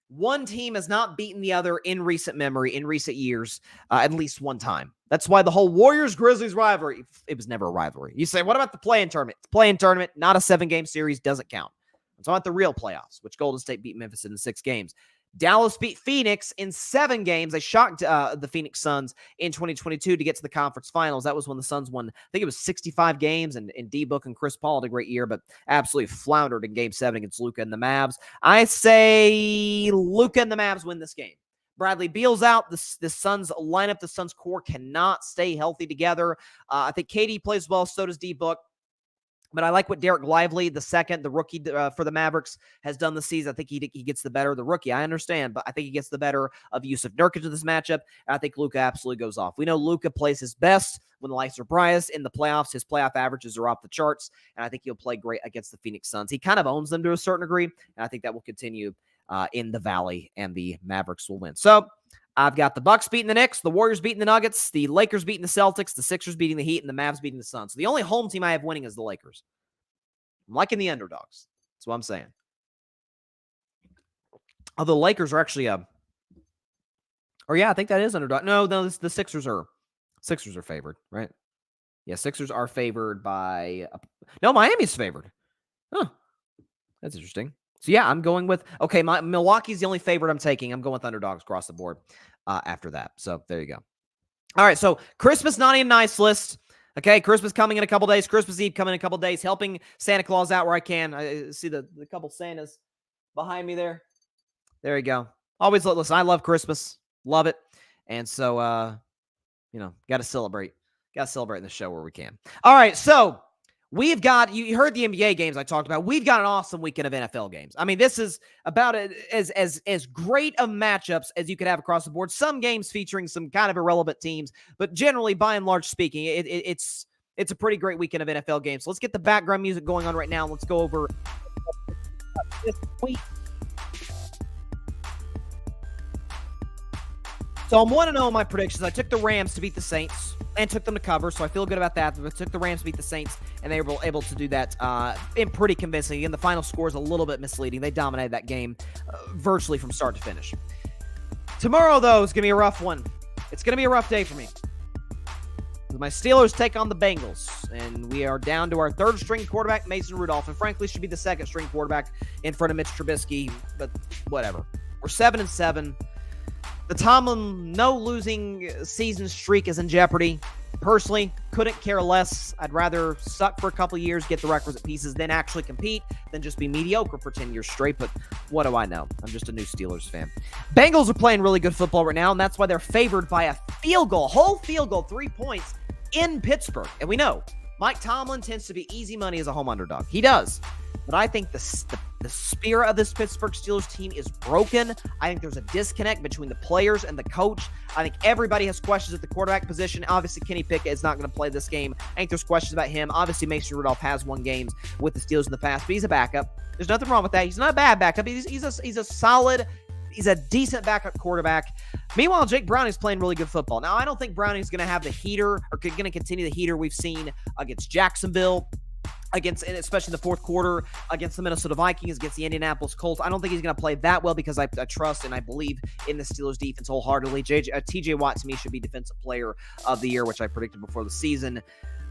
one team has not beaten the other in recent memory, in recent years, at least one time. That's why the whole Warriors-Grizzlies rivalry, it was never a rivalry. You say, what about the play-in tournament? It's play-in tournament, not a 7-game series, doesn't count. I'm talking about the real playoffs, which Golden State beat Memphis in 6 games. Dallas beat Phoenix in 7 games. They shocked the Phoenix Suns in 2022 to get to the conference finals. That was when the Suns won, I think it was 65 games, and D-Book and Chris Paul had a great year, but absolutely floundered in Game 7 against Luka and the Mavs. I say Luka and the Mavs win this game. Bradley Beal's out. The Suns lineup, the Suns core cannot stay healthy together. I think KD plays well, so does D-Book. But I like what Derek Lively, the rookie for the Mavericks, has done this season. I think he gets the better of the rookie. I understand, but I think he gets the better of Yusuf Nurkic in this matchup. And I think Luka absolutely goes off. We know Luka plays his best when the lights are brightest in the playoffs. His playoff averages are off the charts, and I think he'll play great against the Phoenix Suns. He kind of owns them to a certain degree, and I think that will continue in the Valley, and the Mavericks will win. So I've got the Bucks beating the Knicks, the Warriors beating the Nuggets, the Lakers beating the Celtics, the Sixers beating the Heat, and the Mavs beating the Suns. So the only home team I have winning is the Lakers. I'm liking the underdogs. That's what I'm saying. Although the Lakers are actually I think that is underdog. No, the Sixers are favored, right? Yeah, Sixers are favored by no, Miami's favored. Huh. That's interesting. So yeah, I'm going with Milwaukee's the only favorite I'm taking. I'm going with underdogs across the board after that. So there you go. All right, so Christmas naughty and nice list. Okay, Christmas coming in a couple days. Christmas Eve coming in a couple days. Helping Santa Claus out where I can. I see the couple Santas behind me there. There you go. Always listen. I love Christmas. Love it. And so, got to celebrate. Got to celebrate in the show where we can. All right, so we've got, you heard the NBA games I talked about. We've got an awesome weekend of NFL games. I mean, this is about as great of matchups as you could have across the board. Some games featuring some kind of irrelevant teams, but generally, by and large speaking, it's a pretty great weekend of NFL games. So let's get the background music going on right now. Let's go over this week. So I'm 1-0 in my predictions. I took the Rams to beat the Saints and took them to cover, so I feel good about that. I took the Rams to beat the Saints, and they were able to do that in pretty convincing. Again, the final score is a little bit misleading. They dominated that game virtually from start to finish. Tomorrow, though, is going to be a rough one. It's going to be a rough day for me. My Steelers take on the Bengals, and we are down to our third-string quarterback, Mason Rudolph, and frankly should be the second-string quarterback in front of Mitch Trubisky, but whatever. We're 7-7. The Tomlin no-losing season streak is in jeopardy. Personally, couldn't care less. I'd rather suck for a couple years, get the requisite pieces, then actually compete, than just be mediocre for 10 years straight. But what do I know? I'm just a new Steelers fan. Bengals are playing really good football right now, and that's why they're favored by a field goal, whole field goal, 3 points in Pittsburgh. And we know Mike Tomlin tends to be easy money as a home underdog. He does. But I think the spirit of this Pittsburgh Steelers team is broken. I think there's a disconnect between the players and the coach. I think everybody has questions at the quarterback position. Obviously, Kenny Pickett is not going to play this game. I think there's questions about him. Obviously, Mason Rudolph has won games with the Steelers in the past, but he's a backup. There's nothing wrong with that. He's not a bad backup. He's a solid, he's a decent backup quarterback. Meanwhile, Jake Browning's playing really good football. Now, I don't think Browning's going to have the heater or going to continue the heater we've seen against Jacksonville, especially in the fourth quarter against the Minnesota Vikings, against the Indianapolis Colts. I don't think he's going to play that well because I trust and I believe in the Steelers defense wholeheartedly. TJ Watt, to me, should be Defensive Player of the Year, which I predicted before the season.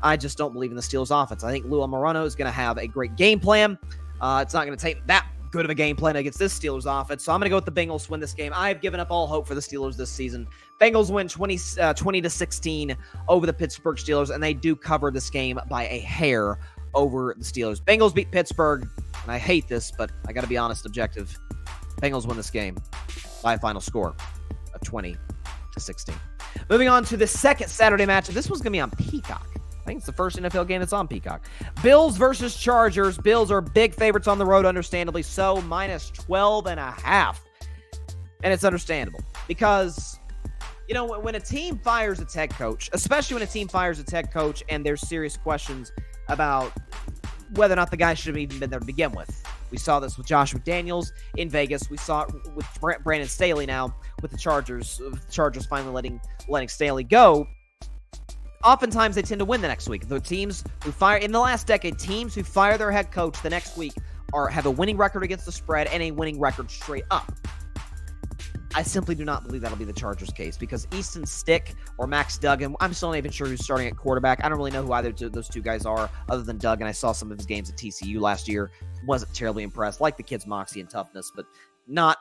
I just don't believe in the Steelers offense. I think Lou Morano is going to have a great game plan. It's not going to take that good of a game plan against this Steelers offense, so I'm going to go with the Bengals to win this game. I've given up all hope for the Steelers this season. Bengals win 20-16 over the Pittsburgh Steelers, and they do cover this game by a hair over the Steelers. Bengals beat Pittsburgh, and I hate this, but I got to be honest, objective. Bengals win this game by a final score of 20-16. Moving on to the second Saturday matchup. This one's going to be on Peacock. I think it's the first NFL game that's on Peacock. Bills versus Chargers. Bills are big favorites on the road, understandably so, minus 12.5. And it's understandable because, when a team fires its head coach, especially when a team fires its head coach and there's serious questions about whether or not the guy should have even been there to begin with. We saw this with Josh McDaniels in Vegas. We saw it with Brandon Staley now with the Chargers. The Chargers finally letting Staley go. Oftentimes, they tend to win the next week. The teams who fire in the last decade, teams who fire their head coach the next week have a winning record against the spread and a winning record straight up. I simply do not believe that'll be the Chargers' case because Easton Stick or Max Duggan, I'm still not even sure who's starting at quarterback. I don't really know who either of those two guys are other than Duggan. I saw some of his games at TCU last year. Wasn't terribly impressed. Like the kid's moxie and toughness, but not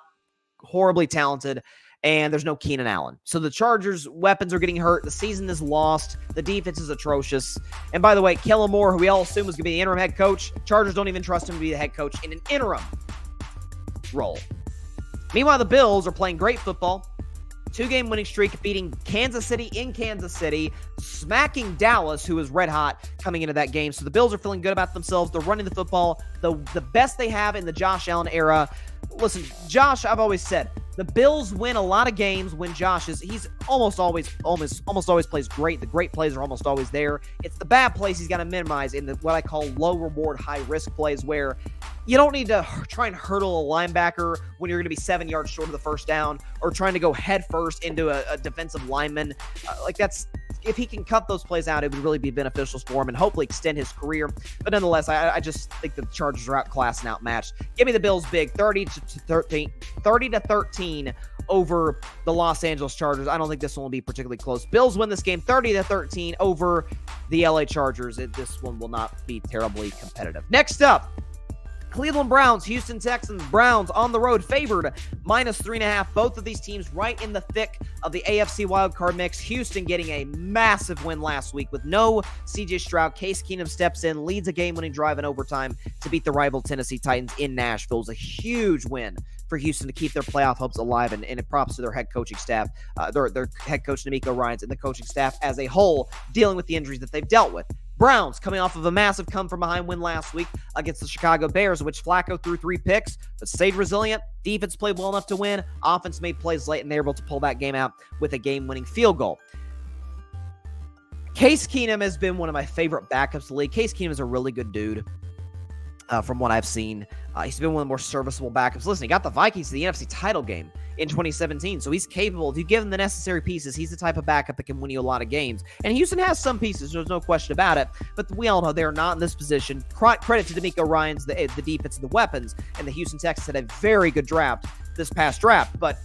horribly talented, and there's no Keenan Allen. So the Chargers' weapons are getting hurt. The season is lost. The defense is atrocious. And by the way, Kellen Moore, who we all assume was going to be the interim head coach, Chargers don't even trust him to be the head coach in an interim role. Meanwhile, the Bills are playing great football. 2-game winning streak, beating Kansas City in Kansas City, smacking Dallas, who was red hot coming into that game. So the Bills are feeling good about themselves. They're running the football the best they have in the Josh Allen era. Listen, Josh, I've always said, the Bills win a lot of games when he's almost always plays great. The great plays are almost always there. It's the bad plays he's got to minimize in what I call low reward, high risk plays, where you don't need to try and hurdle a linebacker when you're going to be 7 yards short of the first down, or trying to go head first into a defensive lineman. If he can cut those plays out, it would really be beneficial for him and hopefully extend his career. But nonetheless, I just think the Chargers are outclassed and outmatched. Give me the Bills big, 30-13 over the Los Angeles Chargers. I don't think this one will be particularly close. Bills win this game 30-13 over the LA Chargers. This one will not be terribly competitive. Next up, Cleveland Browns, Houston Texans. Browns on the road favored -3.5. Both of these teams right in the thick of the AFC wildcard mix. Houston getting a massive win last week with no CJ Stroud. Case Keenum steps in, leads a game-winning drive in overtime to beat the rival Tennessee Titans in Nashville. It was a huge win for Houston to keep their playoff hopes alive, and it props to their head coaching staff, their head coach D'Amico Ryans, and the coaching staff as a whole, dealing with the injuries that they've dealt with. Browns coming off of a massive come-from-behind win last week against the Chicago Bears, in which Flacco threw 3 picks, but stayed resilient. Defense played well enough to win. Offense made plays late, and they were able to pull that game out with a game-winning field goal. Case Keenum has been one of my favorite backups in the league. Case Keenum is a really good dude. From what I've seen, he's been one of the more serviceable backups. Listen, he got the Vikings to the NFC title game in 2017, so he's capable. If you give him the necessary pieces, he's the type of backup that can win you a lot of games. And Houston has some pieces, there's no question about it, but we all know they're not in this position. Credit to D'Amico Ryans, the defense and the weapons, and the Houston Texans had a very good draft this past draft, but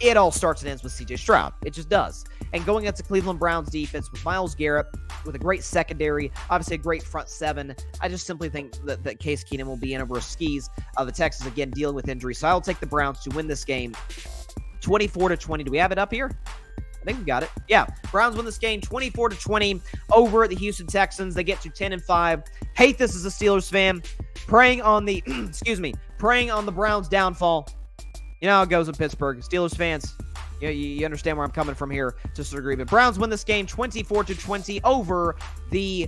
it all starts and ends with CJ Stroud. It just does. And going against the Cleveland Browns defense with Myles Garrett, with a great secondary, obviously a great front seven, I just simply think that Case Keenum will be in over his skis. The Texans, again, dealing with injuries. So I'll take the Browns to win this game 24-20. Do we have it up here? I think we got it. Yeah. Browns win this game 24-20 over the Houston Texans. They get to 10-5. Hate this as a Steelers fan. Preying on the preying on the Browns' downfall. You know how it goes in Pittsburgh. Steelers fans, you understand where I'm coming from here to a certain degree. But Browns win this game 24-20 over the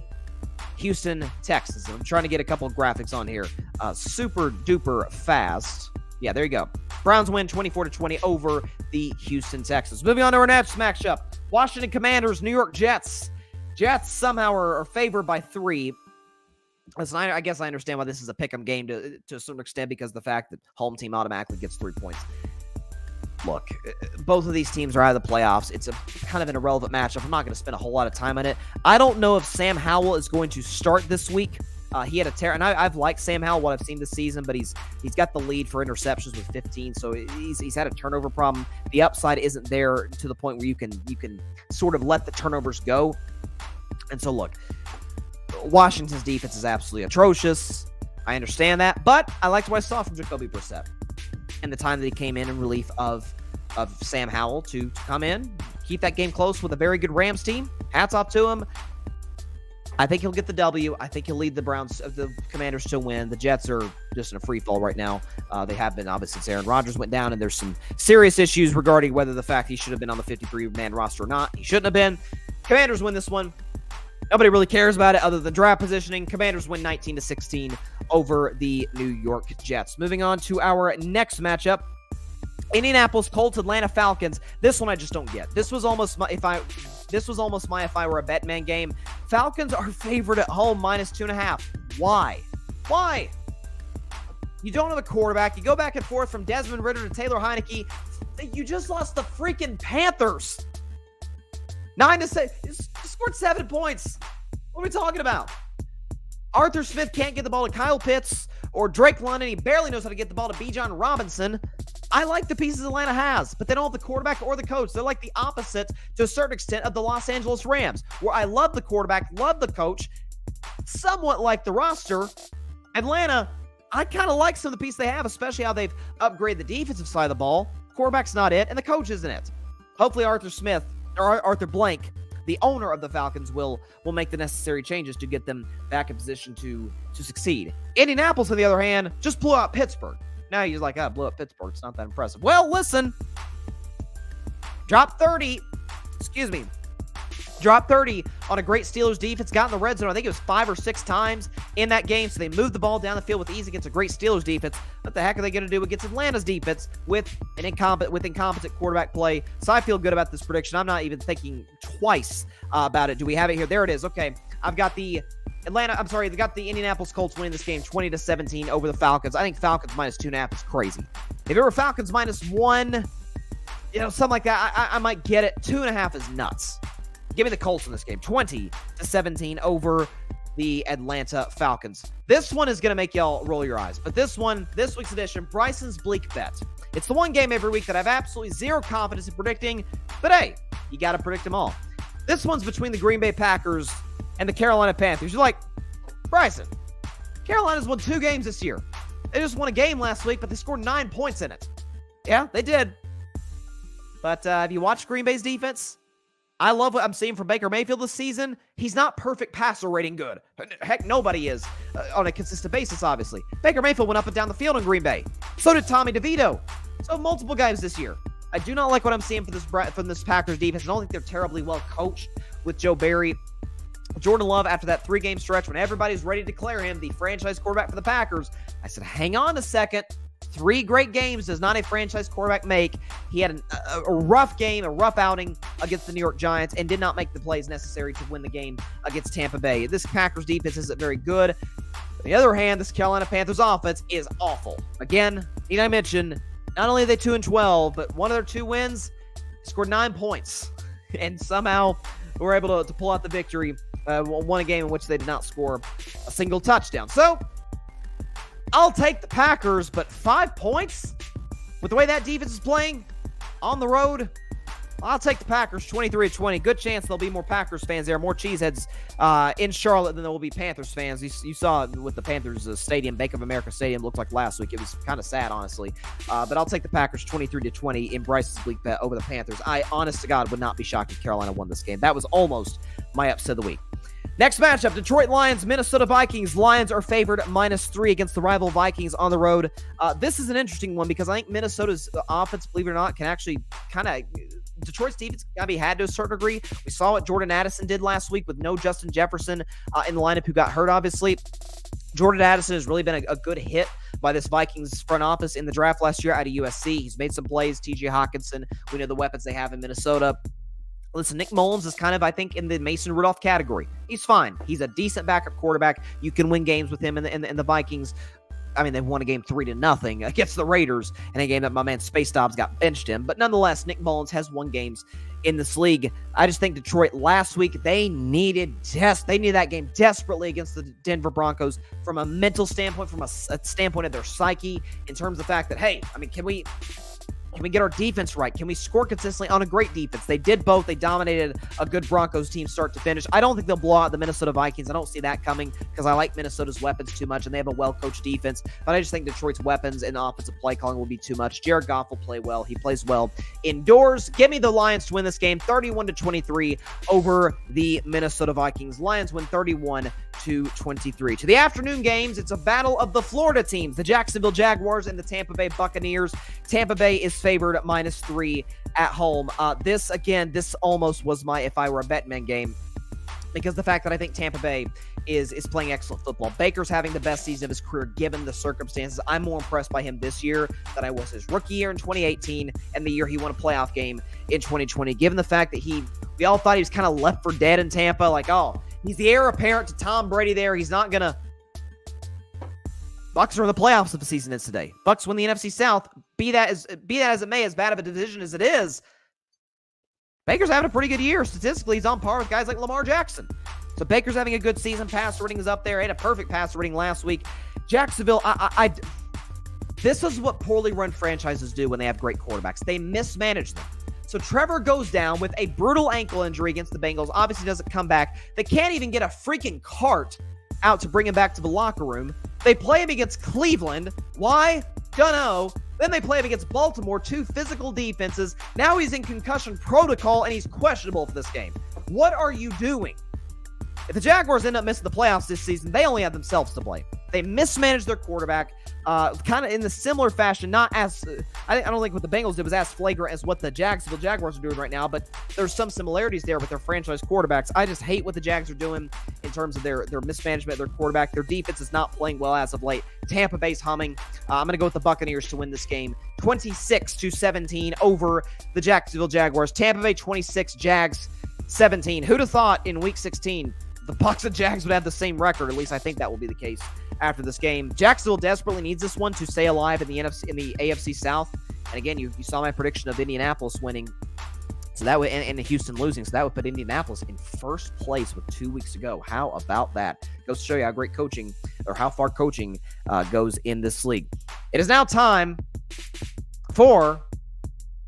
Houston Texans. And I'm trying to get a couple of graphics on here. Super duper fast. Yeah, there you go. Browns win 24-20 over the Houston Texans. Moving on to our next matchup. Washington Commanders, New York Jets. Jets somehow are favored by 3. Listen, I guess I understand why this is a pick'em game to a certain extent, because of the fact that home team automatically gets 3 points. Look, both of these teams are out of the playoffs. It's a kind of an irrelevant matchup. I'm not going to spend a whole lot of time on it. I don't know if Sam Howell is going to start this week. He had a tear, and I've liked Sam Howell, what I've seen this season, but he's got the lead for interceptions with 15, so he's had a turnover problem. The upside isn't there to the point where you can sort of let the turnovers go. And so look, Washington's defense is absolutely atrocious. I understand that, but I liked what I saw from Jacoby Brissett and the time that he came in relief of Sam Howell to come in, keep that game close with a very good Rams team. Hats off to him. I think he'll get the W. I think he'll lead the Commanders to win. The Jets are just in a free fall right now. They have been, obviously, since Aaron Rodgers went down, and there's some serious issues regarding whether the fact he should have been on the 53-man roster or not. He shouldn't have been. Commanders win this one. Nobody really cares about it other than draft positioning. Commanders win 19-16 over the New York Jets. Moving on to our next matchup. Indianapolis Colts, Atlanta Falcons. This one I just don't get. This was almost my if I were a Bettin Man game. Falcons are favored at home -2.5. Why? Why? You don't have a quarterback. You go back and forth from Desmond Ridder to Taylor Heineke. You just lost the freaking Panthers. 9-6. You scored 7 points. What are we talking about? Arthur Smith can't get the ball to Kyle Pitts or Drake London. He barely knows how to get the ball to Bijan Robinson. I like the pieces Atlanta has, but they don't have the quarterback or the coach. They're like the opposite, to a certain extent, of the Los Angeles Rams, where I love the quarterback, love the coach, somewhat like the roster. Atlanta, I kind of like some of the pieces they have, especially how they've upgraded the defensive side of the ball. quarterback's not it, and the coach isn't it. Hopefully Arthur Blank, the owner of the Falcons, will make the necessary changes to get them back in position to succeed. Indianapolis, on the other hand, just blew out Pittsburgh. Now you're like, blew up Pittsburgh. It's not that impressive. Well, listen. Drop 30 on a great Steelers defense. Got in the red zone, I think it was 5 or 6 times in that game. So they moved the ball down the field with ease against a great Steelers defense. What the heck are they going to do against Atlanta's defense with incompetent quarterback play? So I feel good about this prediction. I'm not even thinking twice about it. Do we have it here? There it is. Okay. I've got they got the Indianapolis Colts winning this game 20-17 over the Falcons. I think Falcons minus 2.5 is crazy. If it were Falcons minus 1, something like that, I might get it. 2.5 is nuts. Give me the Colts in this game. 20-17 over the Atlanta Falcons. This one is going to make y'all roll your eyes. But this week's edition, Bryson's Bleak Bet. It's the one game every week that I have absolutely zero confidence in predicting. But hey, you got to predict them all. This one's between the Green Bay Packers and the Carolina Panthers. You're like, Bryson, Carolina's won 2 games this year. They just won a game last week, but they scored 9 points in it. Yeah, they did. But have you watched Green Bay's defense? I love what I'm seeing from Baker Mayfield this season. He's not perfect passer rating good. Heck, nobody is on a consistent basis, obviously. Baker Mayfield went up and down the field in Green Bay. So did Tommy DeVito. So multiple guys this year. I do not like what I'm seeing from this Packers defense. I don't think they're terribly well coached with Joe Barry. Jordan Love, after that 3-game stretch when everybody's ready to declare him the franchise quarterback for the Packers, I said, hang on a second. 3 great games does not a franchise quarterback make. He had a rough game, a rough outing against the New York Giants, and did not make the plays necessary to win the game against Tampa Bay. This Packers defense isn't very good. On the other hand, this Carolina Panthers offense is awful. Again, need I mention, not only are they 2-12, but one of their 2 wins scored 9 points, and somehow were able to pull out the victory. Won a game in which they did not score a single touchdown. So, I'll take the Packers, but 5 points? With the way that defense is playing on the road, I'll take the Packers 23-20. Good chance there'll be more Packers fans there, more cheeseheads in Charlotte than there will be Panthers fans. You saw it with the Panthers stadium, Bank of America Stadium, looked like last week. It was kind of sad, honestly. But I'll take the Packers 23-20 in Bryson's Bleak Bet over the Panthers. I, honest to God, would not be shocked if Carolina won this game. That was almost my upset of the week. Next matchup, Detroit Lions, Minnesota Vikings. Lions are favored -3 against the rival Vikings on the road. This is an interesting one because I think Minnesota's offense, believe it or not, can actually Detroit's defense can be had to a certain degree. We saw what Jordan Addison did last week with no Justin Jefferson in the lineup, who got hurt, obviously. Jordan Addison has really been a good hit by this Vikings front office in the draft last year out of USC. He's made some plays. TJ Hawkinson, we know the weapons they have in Minnesota. Listen, Nick Mullins is kind of, I think, in the Mason Rudolph category. He's fine. He's a decent backup quarterback. You can win games with him in the Vikings. I mean, they won a game 3-0 against the Raiders in a game that my man Space Dobbs got benched in. But nonetheless, Nick Mullins has won games in this league. I just think Detroit last week, they needed that game desperately against the Denver Broncos from a mental standpoint, from a standpoint of their psyche, in terms of the fact that, hey, I mean, can we get our defense right? Can we score consistently on a great defense? They did both. They dominated a good Broncos team start to finish. I don't think they'll blow out the Minnesota Vikings. I don't see that coming because I like Minnesota's weapons too much, and they have a well-coached defense. But I just think Detroit's weapons and offensive play calling will be too much. Jared Goff will play well. He plays well indoors. Give me the Lions to win this game, 31-23 over the Minnesota Vikings. Lions win 31-23. To the afternoon games, it's a battle of the Florida teams, the Jacksonville Jaguars and the Tampa Bay Buccaneers. Tampa Bay is favored -3 at home. This almost was my if I were a Bettin Man game, because the fact that I think Tampa Bay is playing excellent football. Baker's having the best season of his career given the circumstances. I'm more impressed by him this year than I was his rookie year in 2018 and the year he won a playoff game in 2020. Given the fact that we all thought he was kind of left for dead in Tampa, like, oh, he's the heir apparent to Tom Brady there. He's not going to. Bucs are in the playoffs if the season ends today. Bucs win the NFC South. Be that as it may, as bad of a division as it is, Baker's having a pretty good year. Statistically, he's on par with guys like Lamar Jackson. So Baker's having a good season. Passer rating is up there. He had a perfect passer rating last week. Jacksonville, this is what poorly run franchises do when they have great quarterbacks. They mismanage them. So Trevor goes down with a brutal ankle injury against the Bengals. Obviously doesn't come back. They can't even get a freaking cart out to bring him back to the locker room. They play him against Cleveland. Why? Don't know. Then they play him against Baltimore, 2 physical defenses. Now he's in concussion protocol, and he's questionable for this game. What are you doing? If the Jaguars end up missing the playoffs this season, they only have themselves to blame. They mismanaged their quarterback, kind of in the similar fashion, not as, I don't think what the Bengals did was as flagrant as what the Jacksonville Jaguars are doing right now, but there's some similarities there with their franchise quarterbacks. I just hate what the Jags are doing in terms of their mismanagement of their quarterback. Their defense is not playing well as of late. Tampa Bay's humming. I'm going to go with the Buccaneers to win this game. 26-17 over the Jacksonville Jaguars. Tampa Bay 26, Jags 17. Who'd have thought in Week 16 the Bucs and Jags would have the same record? At least I think that will be the case after this game. Jacksonville desperately needs this one to stay alive in the AFC South. And again, you saw my prediction of Indianapolis winning, so that would and Houston losing, so that would put Indianapolis in first place with 2 weeks to go. How about that? Goes to show you how great coaching, or how far coaching goes in this league. It is now time for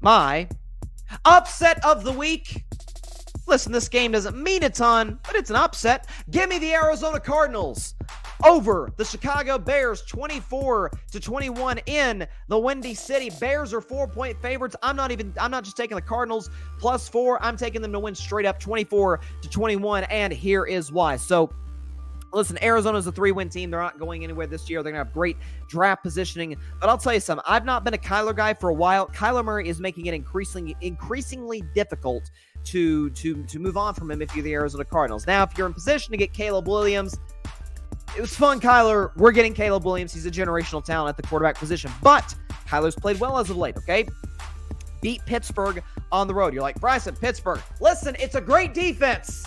my upset of the week. Listen, this game doesn't mean a ton, but it's an upset. Give me the Arizona Cardinals over the Chicago Bears, 24-21 in the Windy City. Bears are 4-point favorites. I'm not just taking the Cardinals +4. I'm taking them to win straight up 24-21, and here is why. So, listen, Arizona's a 3-win team. They're not going anywhere this year. They're going to have great draft positioning. But I'll tell you something. I've not been a Kyler guy for a while. Kyler Murray is making it increasingly difficult to move on from him if you're the Arizona Cardinals. Now, if you're in position to get Caleb Williams, it was fun, Kyler. We're getting Caleb Williams. He's a generational talent at the quarterback position. But Kyler's played well as of late, okay? Beat Pittsburgh on the road. You're like, Bryson, Pittsburgh. Listen, it's a great defense.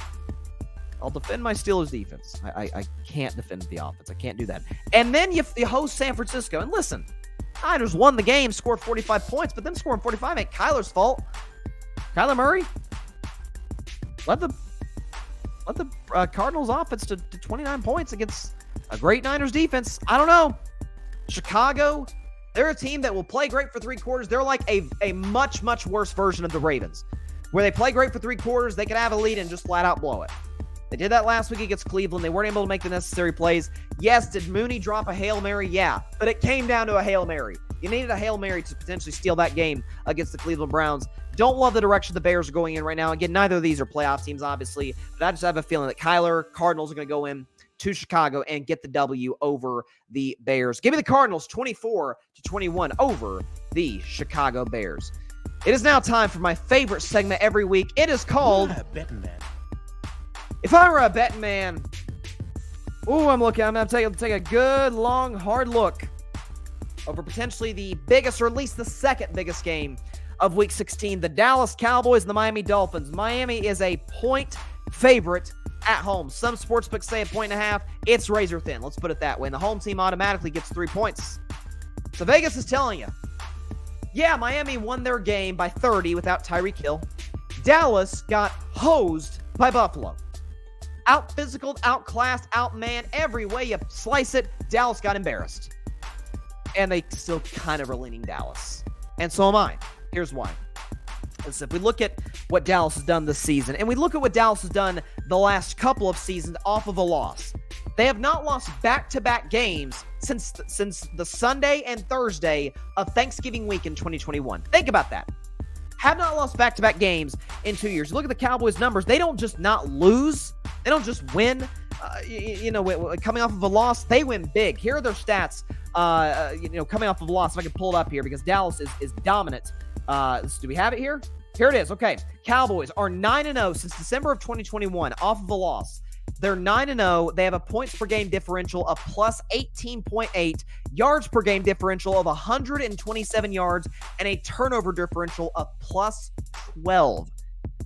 I'll defend my Steelers defense. I can't defend the offense. I can't do that. And then you host San Francisco. And listen, Niners won the game, scored 45 points, but them scoring 45 ain't Kyler's fault. Kyler Murray led the Cardinals offense to 29 points against a great Niners defense. I don't know. Chicago, they're a team that will play great for 3 quarters. They're like a much, much worse version of the Ravens, where they play great for 3 quarters, they could have a lead and just flat out blow it. They did that last week against Cleveland. They weren't able to make the necessary plays. Yes, did Mooney drop a Hail Mary? Yeah, but it came down to a Hail Mary. You needed a Hail Mary to potentially steal that game against the Cleveland Browns. Don't love the direction the Bears are going in right now. Again, neither of these are playoff teams, obviously, but I just have a feeling that Cardinals are going to go in to Chicago and get the W over the Bears. Give me the Cardinals 24-21 over the Chicago Bears. It is now time for my favorite segment every week. It is called Bettin Man. If I Were a Bettin Man. Ooh, I'm going to take a good, long, hard look over potentially the biggest, or at least the second biggest game of Week 16, the Dallas Cowboys and the Miami Dolphins. Miami is a point favorite at home. Some sportsbooks say a 1.5. It's razor thin. Let's put it that way. And the home team automatically gets 3 points. So Vegas is telling you, yeah, Miami won their game by 30 without Tyreek Hill. Dallas got hosed by Buffalo. Out-physicaled, outclassed, outmanned, every way you slice it, Dallas got embarrassed. And they still kind of are leaning Dallas. And so am I. Here's why. Listen, if we look at what Dallas has done this season, and we look at what Dallas has done the last couple of seasons off of a loss, they have not lost back-to-back games since the Sunday and Thursday of Thanksgiving week in 2021. Think about that. Have not lost back-to-back games in 2 years. Look at the Cowboys' numbers. They don't just not lose. They don't just win. Coming off of a loss, they win big. Here are their stats. Coming off of a loss. If I can pull it up here, because Dallas is dominant. Do we have it here? Here it is. Okay. Cowboys are 9-0 since December of 2021 off of a loss. They're 9-0. They have a points per game differential of plus 18.8, yards per game differential of 127 yards, and a turnover differential of plus 12.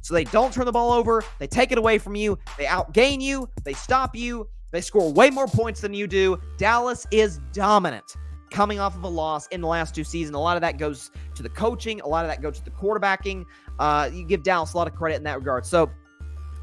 So they don't turn the ball over. They take it away from you. They outgain you. They stop you. They score way more points than you do. Dallas is dominant coming off of a loss in the last 2 seasons. A lot of that goes to the coaching. A lot of that goes to the quarterbacking. You give Dallas a lot of credit in that regard. So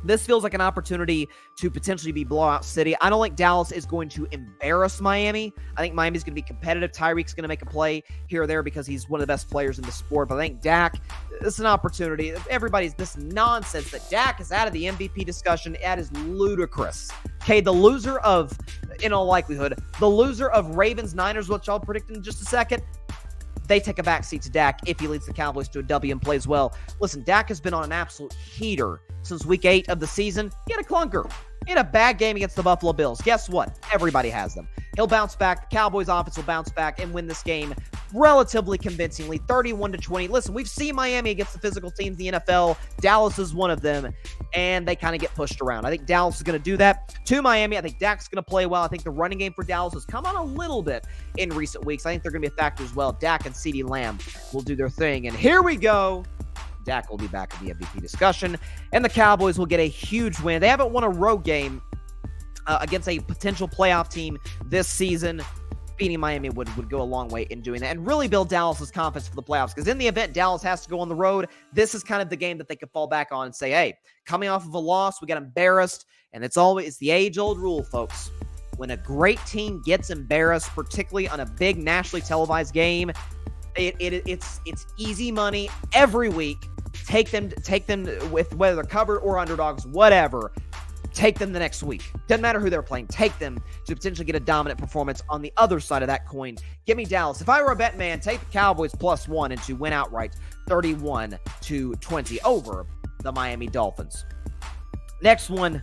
this feels like an opportunity to potentially be blowout city. I don't think Dallas is going to embarrass Miami. I think Miami's going to be competitive. Tyreek's going to make a play here or there because he's one of the best players in the sport. But I think Dak, this is an opportunity. This nonsense that Dak is out of the MVP discussion, that is ludicrous. Okay, the loser of, in all likelihood, the loser of Ravens-Niners, which I'll predict in just a second, they take a backseat to Dak if he leads the Cowboys to a W and plays well. Listen, Dak has been on an absolute heater since week 8 of the season. He had a clunker. He had a bad game against the Buffalo Bills. Guess what? Everybody has them. He'll bounce back. The Cowboys offense will bounce back and win this game relatively convincingly, 31-20. Listen, we've seen Miami against the physical teams in the NFL. Dallas is one of them, and they kind of get pushed around. I think Dallas is going to do that to Miami. I think Dak's going to play well. I think the running game for Dallas has come on a little bit in recent weeks. I think they're going to be a factor as well. Dak and CeeDee Lamb will do their thing, and here we go. Dak will be back in the MVP discussion, and the Cowboys will get a huge win. They haven't won a road game against a potential playoff team this season. Beating Miami would go a long way in doing that and really build Dallas's confidence for the playoffs, because in the event Dallas has to go on the road, this is kind of the game that they could fall back on and say, hey, coming off of a loss, we got embarrassed, and it's the age-old rule, folks. When a great team gets embarrassed, particularly on a big nationally televised game, it's easy money every week. Take them with whether they're covered or underdogs, whatever. Take them the next week. Doesn't matter who they're playing. Take them to potentially get a dominant performance on the other side of that coin. Give me Dallas. If I were a bet man, take the Cowboys +1 and to win outright 31-20 over the Miami Dolphins. Next one.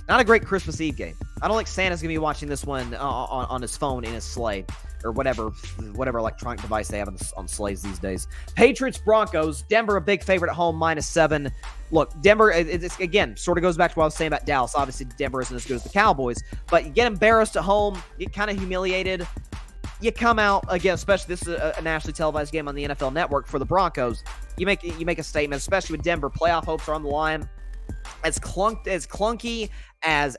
Not a great Christmas Eve game. I don't think Santa's going to be watching this one on his phone in his sleigh or whatever electronic device they have on sleighs these days. Patriots Broncos. Denver a big favorite at home, -7. Look, Denver, it's again, sort of goes back to what I was saying about Dallas. Obviously, Denver isn't as good as the Cowboys, but you get embarrassed at home, you get kind of humiliated. You come out, again, especially this is a nationally televised game on the NFL Network for the Broncos. You make a statement, especially with Denver. Playoff hopes are on the line. As clunky, as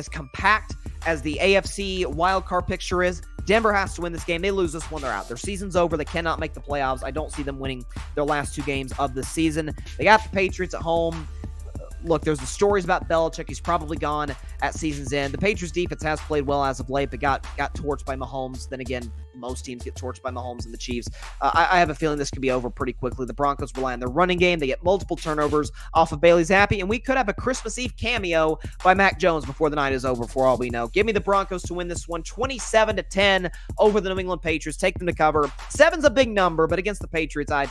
compact as the AFC wildcard picture is, Denver has to win this game. They lose this one, they're out. Their season's over. They cannot make the playoffs. I don't see them winning their last 2 games of the season. They got the Patriots at home. Look, there's the stories about Belichick. He's probably gone at season's end. The Patriots defense has played well as of late, but got torched by Mahomes. Then again, most teams get torched by Mahomes and the Chiefs. I have a feeling this could be over pretty quickly. The Broncos rely on their running game. They get multiple turnovers off of Bailey Zappi, and we could have a Christmas Eve cameo by Mac Jones before the night is over, for all we know. Give me the Broncos to win this one, 27-10 over the New England Patriots. Take them to cover. 7's a big number, but against the Patriots, that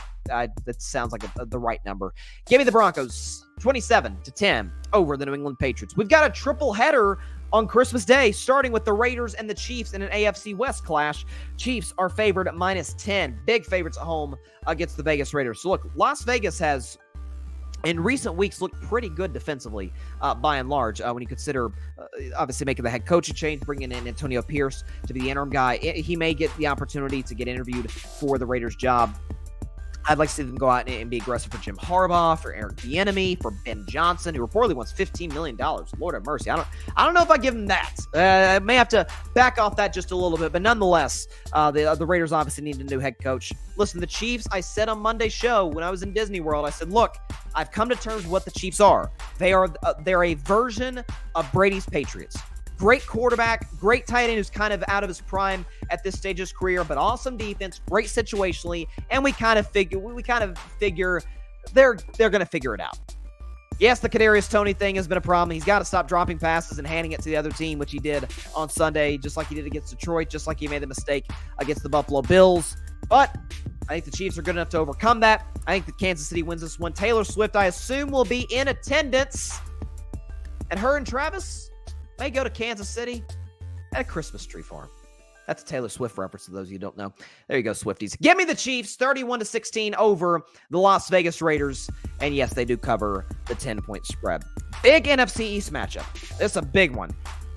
sounds like the right number. Give me the Broncos, 27-10 over the New England Patriots. We've got a triple header on Christmas Day, starting with the Raiders and the Chiefs in an AFC West clash. Chiefs are favored at -10. Big favorites at home against the Vegas Raiders. So look, Las Vegas has, in recent weeks, looked pretty good defensively, by and large, when you consider, obviously, making the head coaching change, bringing in Antonio Pierce to be the interim guy. He may get the opportunity to get interviewed for the Raiders job. I'd like to see them go out and be aggressive for Jim Harbaugh, for Eric Bieniemy, for Ben Johnson, who reportedly wants $15 million. Lord have mercy. I don't know if I give him that. I may have to back off that just a little bit, but nonetheless, the Raiders obviously need a new head coach. Listen, the Chiefs, I said on Monday's show when I was in Disney World, I said, look, I've come to terms with what the Chiefs are. They're a version of Brady's Patriots. Great quarterback, great tight end who's kind of out of his prime at this stage of his career, but awesome defense, great situationally, and we kind of figure they're going to figure it out. Yes, the Kadarius Toney thing has been a problem. He's got to stop dropping passes and handing it to the other team, which he did on Sunday, just like he did against Detroit, just like he made the mistake against the Buffalo Bills. But I think the Chiefs are good enough to overcome that. I think that Kansas City wins this one. Taylor Swift, I assume, will be in attendance, and her and Travis may go to Kansas City at a Christmas tree farm. That's a Taylor Swift reference to those of you who don't know. There you go, Swifties. Give me the Chiefs, 31-16 over the Las Vegas Raiders. And yes, they do cover the 10-point spread. Big NFC East matchup. This is a big one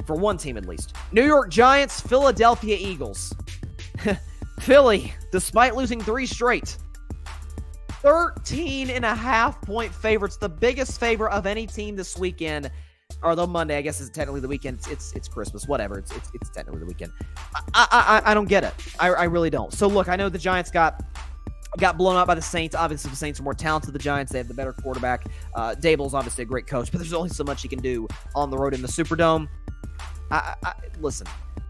for one team at least. New York Giants, Philadelphia Eagles. Philly, despite losing 3 straight, 13.5-point favorites. The biggest favor of any team this weekend. Or though Monday, I guess, is technically the weekend. It's Christmas, whatever. It's technically the weekend. I don't get it. I really don't. So look, I know the Giants got blown out by the Saints. Obviously, the Saints are more talented than the Giants. They have the better quarterback. Daboll's obviously a great coach, but there's only so much he can do on the road in the Superdome. Listen,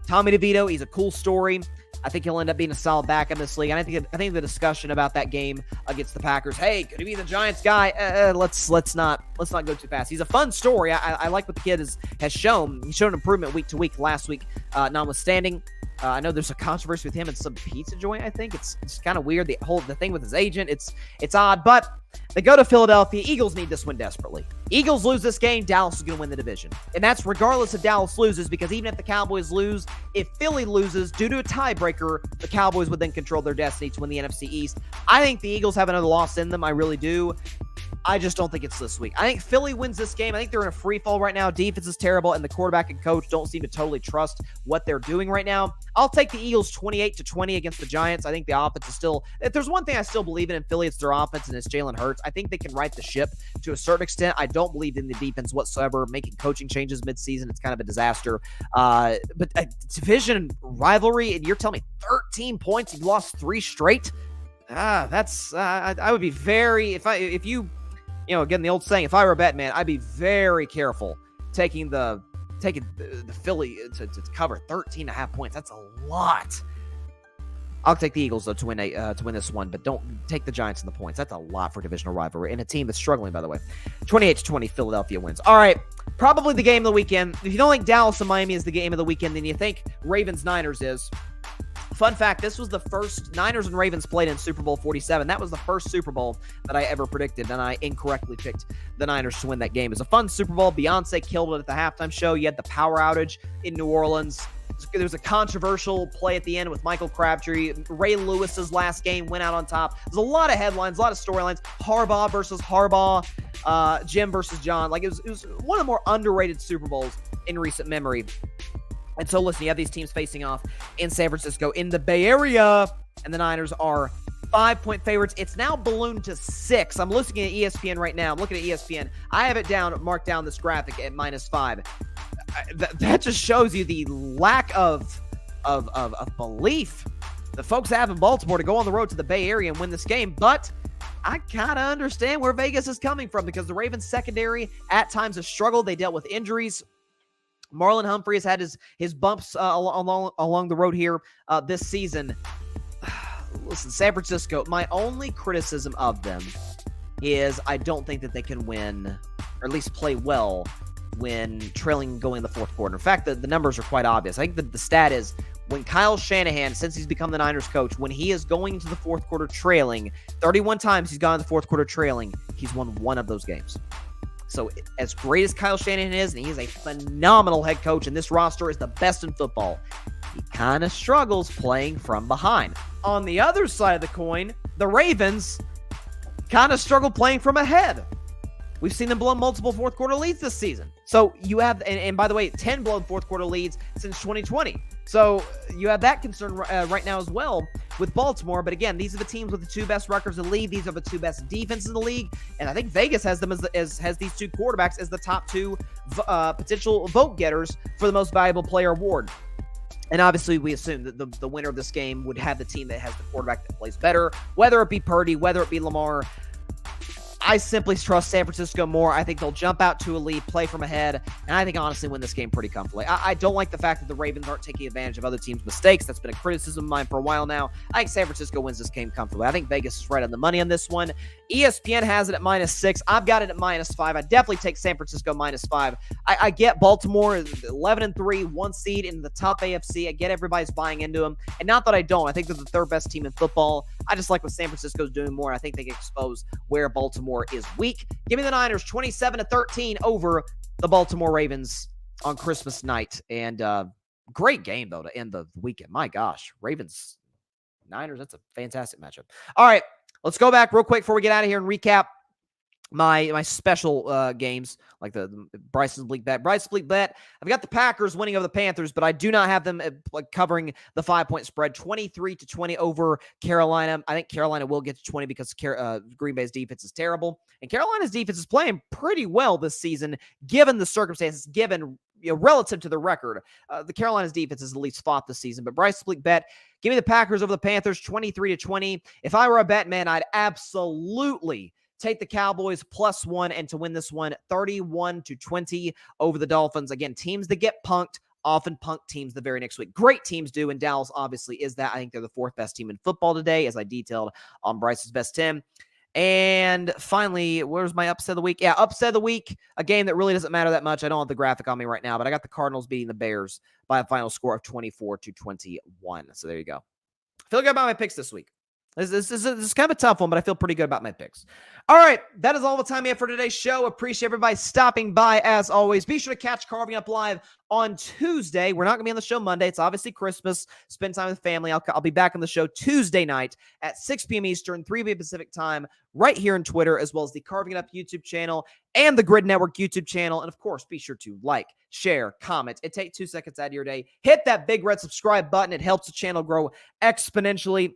Tommy DeVito, he's a cool story. I think he'll end up being a solid back in this league. And I think the discussion about that game against the Packers, hey, could he be the Giants guy? Let's not go too fast. He's a fun story. I like what the kid has shown. He's shown improvement week to week. Last week, notwithstanding, I know there's a controversy with him and some pizza joint. I think it's kind of weird. The thing with his agent, it's odd. But they go to Philadelphia. Eagles need this win desperately. Eagles lose this game, Dallas is going to win the division, and that's regardless if Dallas loses. Because even if the Cowboys lose, if Philly loses due to a tiebreaker, the Cowboys would then control their destiny to win the NFC East. I think the Eagles have another loss in them. I really do. I just don't think it's this week. I think Philly wins this game. I think they're in a free fall right now. Defense is terrible, and the quarterback and coach don't seem to totally trust what they're doing right now. I'll take the Eagles 28-20 against the Giants. I think the offense is still, if there's one thing I still believe in Philly, it's their offense, and it's Jalen Hurts. I think they can right the ship to a certain extent. I don't believe in the defense whatsoever. Making coaching changes midseason, it's kind of a disaster. But a division rivalry, and you're telling me 13 points, you've lost 3 straight? I would be very, if you again, the old saying, if I were a Bettin Man, I'd be very careful taking the Philly to cover 13.5 points. That's a lot. I'll take the Eagles, though, to win this one, but don't take the Giants in the points. That's a lot for divisional rivalry, and a team that's struggling, by the way. 28-20, Philadelphia wins. All right, probably the game of the weekend. If you don't think Dallas and Miami is the game of the weekend, then you think Ravens-Niners is. Fun fact, this was the first Niners and Ravens played in Super Bowl 47. That was the first Super Bowl that I ever predicted, and I incorrectly picked the Niners to win that game. It was a fun Super Bowl. Beyonce killed it at the halftime show. You had the power outage in New Orleans. There was a controversial play at the end with Michael Crabtree. Ray Lewis's last game went out on top. There's a lot of headlines, a lot of storylines. Harbaugh versus Harbaugh, Jim versus John. Like it was one of the more underrated Super Bowls in recent memory. And so, listen, you have these teams facing off in San Francisco, in the Bay Area, and the Niners are 5-point favorites. It's now ballooned to 6. I'm looking at ESPN right now. I'm looking at ESPN. I have it marked down this graphic at -5. That just shows you the lack of belief the folks have in Baltimore to go on the road to the Bay Area and win this game. But I kind of understand where Vegas is coming from, because the Ravens secondary at times has struggled. They dealt with injuries. Marlon Humphrey has had his bumps along the road here this season. Listen, San Francisco, my only criticism of them is I don't think that they can win, or at least play well, when trailing going in the fourth quarter. In fact, the numbers are quite obvious. I think the stat is when Kyle Shanahan, since he's become the Niners coach, when he is going into the fourth quarter trailing, 31 times he's gone in the fourth quarter trailing, he's won 1 of those games. So as great as Kyle Shanahan is, and he is a phenomenal head coach, and this roster is the best in football, he kind of struggles playing from behind. On the other side of the coin, the Ravens kind of struggle playing from ahead. We've seen them blow multiple fourth quarter leads this season. So you have, and by the way, 10 blown fourth quarter leads since 2020. So you have that concern right now as well with Baltimore. But again, these are the teams with the 2 best records in the league. These are the 2 best defenses in the league. And I think Vegas has them has these 2 quarterbacks as the top 2 potential vote getters for the most valuable player award. And obviously, we assume that the winner of this game would have the team that has the quarterback that plays better, whether it be Purdy, whether it be Lamar. I simply trust San Francisco more. I think they'll jump out to a lead, play from ahead, and I think honestly win this game pretty comfortably. I don't like the fact that the Ravens aren't taking advantage of other teams' mistakes. That's been a criticism of mine for a while now. I think San Francisco wins this game comfortably. I think Vegas is right on the money on this one. ESPN has it at -6. I've got it at -5. I definitely take San Francisco -5. I get Baltimore 11-3, 1 seed in the top AFC. I get everybody's buying into them, and not that I don't. I think they're the 3rd best team in football. I just like what San Francisco's doing more. I think they can expose where Baltimore is weak. Give me the Niners 27-13 over the Baltimore Ravens on Christmas night. And great game, though, to end the weekend. My gosh, Ravens, Niners, that's a fantastic matchup. All right, let's go back real quick before we get out of here and recap my special games, like the Bryson's Bleak Bet. Bryson's Bleak Bet, I've got the Packers winning over the Panthers, but I do not have them covering the 5-point spread. 23-20 over Carolina. I think Carolina will get to 20 because Green Bay's defense is terrible. And Carolina's defense is playing pretty well this season, given the circumstances, given relative to the record. The Carolina's defense is at least fought this season. But Bryson's Bleak Bet, give me the Packers over the Panthers, 23-20. If I were a bet man, I'd absolutely take the Cowboys +1 and to win this one 31-20 over the Dolphins. Again, teams that get punked often punk teams the very next week. Great teams do, and Dallas obviously is that. I think they're the 4th best team in football today, as I detailed on Bryce's Best 10. And finally, where's my upset of the week? Yeah, upset of the week, a game that really doesn't matter that much. I don't have the graphic on me right now, but I got the Cardinals beating the Bears by a final score of 24-21. So there you go. I feel good about my picks this week. This is kind of a tough one, but I feel pretty good about my picks. All right, that is all the time we have for today's show. Appreciate everybody stopping by as always. Be sure to catch Carving Up Live on Tuesday. We're not going to be on the show Monday. It's obviously Christmas. Spend time with family. I'll be back on the show Tuesday night at 6 p.m. Eastern, 3 p.m. Pacific time, right here in Twitter, as well as the Carving It Up YouTube channel and the Grid Network YouTube channel. And of course, be sure to like, share, comment. It takes 2 seconds out of your day. Hit that big red subscribe button. It helps the channel grow exponentially.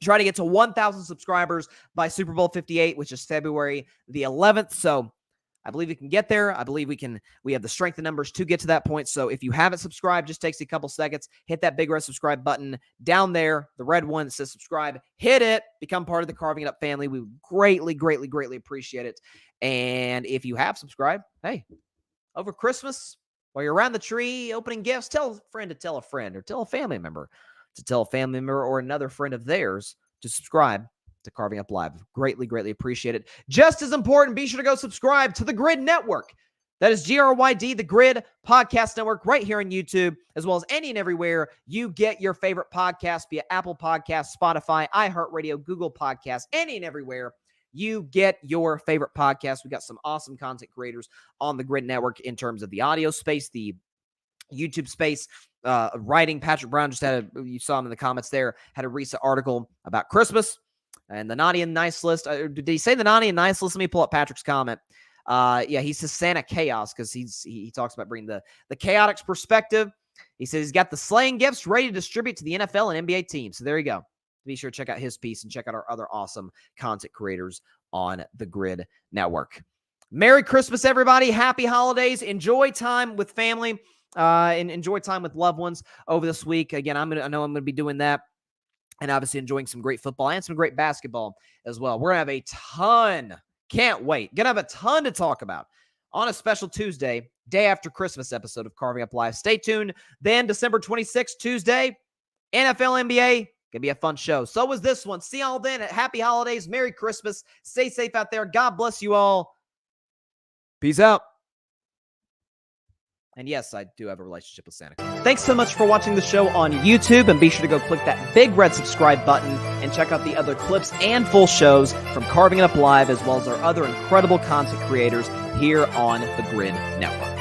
Try to get to 1,000 subscribers by Super Bowl 58, which is February the 11th. So I believe we can get there. I believe we have the strength of numbers to get to that point. So if you haven't subscribed, just takes you a couple seconds. Hit that big red subscribe button down there, the red one that says subscribe. Hit it. Become part of the Carving It Up family. We would greatly, greatly, greatly appreciate it. And if you have subscribed, hey, over Christmas, while you're around the tree opening gifts, tell a friend to tell a friend, or tell a family member to tell a family member or another friend of theirs to subscribe to Carving Up Live. Greatly, greatly appreciate it. Just as important, be sure to go subscribe to the Grid Network. That is GRYD, the Grid Podcast Network, right here on YouTube, as well as any and everywhere you get your favorite podcasts, via Apple Podcasts, Spotify, iHeartRadio, Google Podcasts, any and everywhere you get your favorite podcasts. We got some awesome content creators on the Grid Network in terms of the audio space, the YouTube space, writing. Patrick Brown just you saw him in the comments there, had a recent article about Christmas and the naughty and nice list. Did he say the naughty and nice list? Let me pull up Patrick's comment. Yeah, he says Santa Chaos because he talks about bringing the chaotic perspective. He says he's got the slaying gifts ready to distribute to the NFL and NBA teams. So there you go. Be sure to check out his piece and check out our other awesome content creators on the Grid Network. Merry Christmas, everybody. Happy holidays. Enjoy time with family. And enjoy time with loved ones over this week. Again, I know I'm going to be doing that, and obviously enjoying some great football and some great basketball as well. We're going to have a ton. Can't wait. Going to have a ton to talk about on a special Tuesday, day after Christmas episode of Carving Up Live. Stay tuned. Then December 26th, Tuesday, NFL, NBA. Going to be a fun show. So was this one. See y'all then. Happy holidays. Merry Christmas. Stay safe out there. God bless you all. Peace out. And yes, I do have a relationship with Santa Claus. Thanks so much for watching the show on YouTube, and be sure to go click that big red subscribe button and check out the other clips and full shows from Carving It Up Live, as well as our other incredible content creators here on the Grid Network.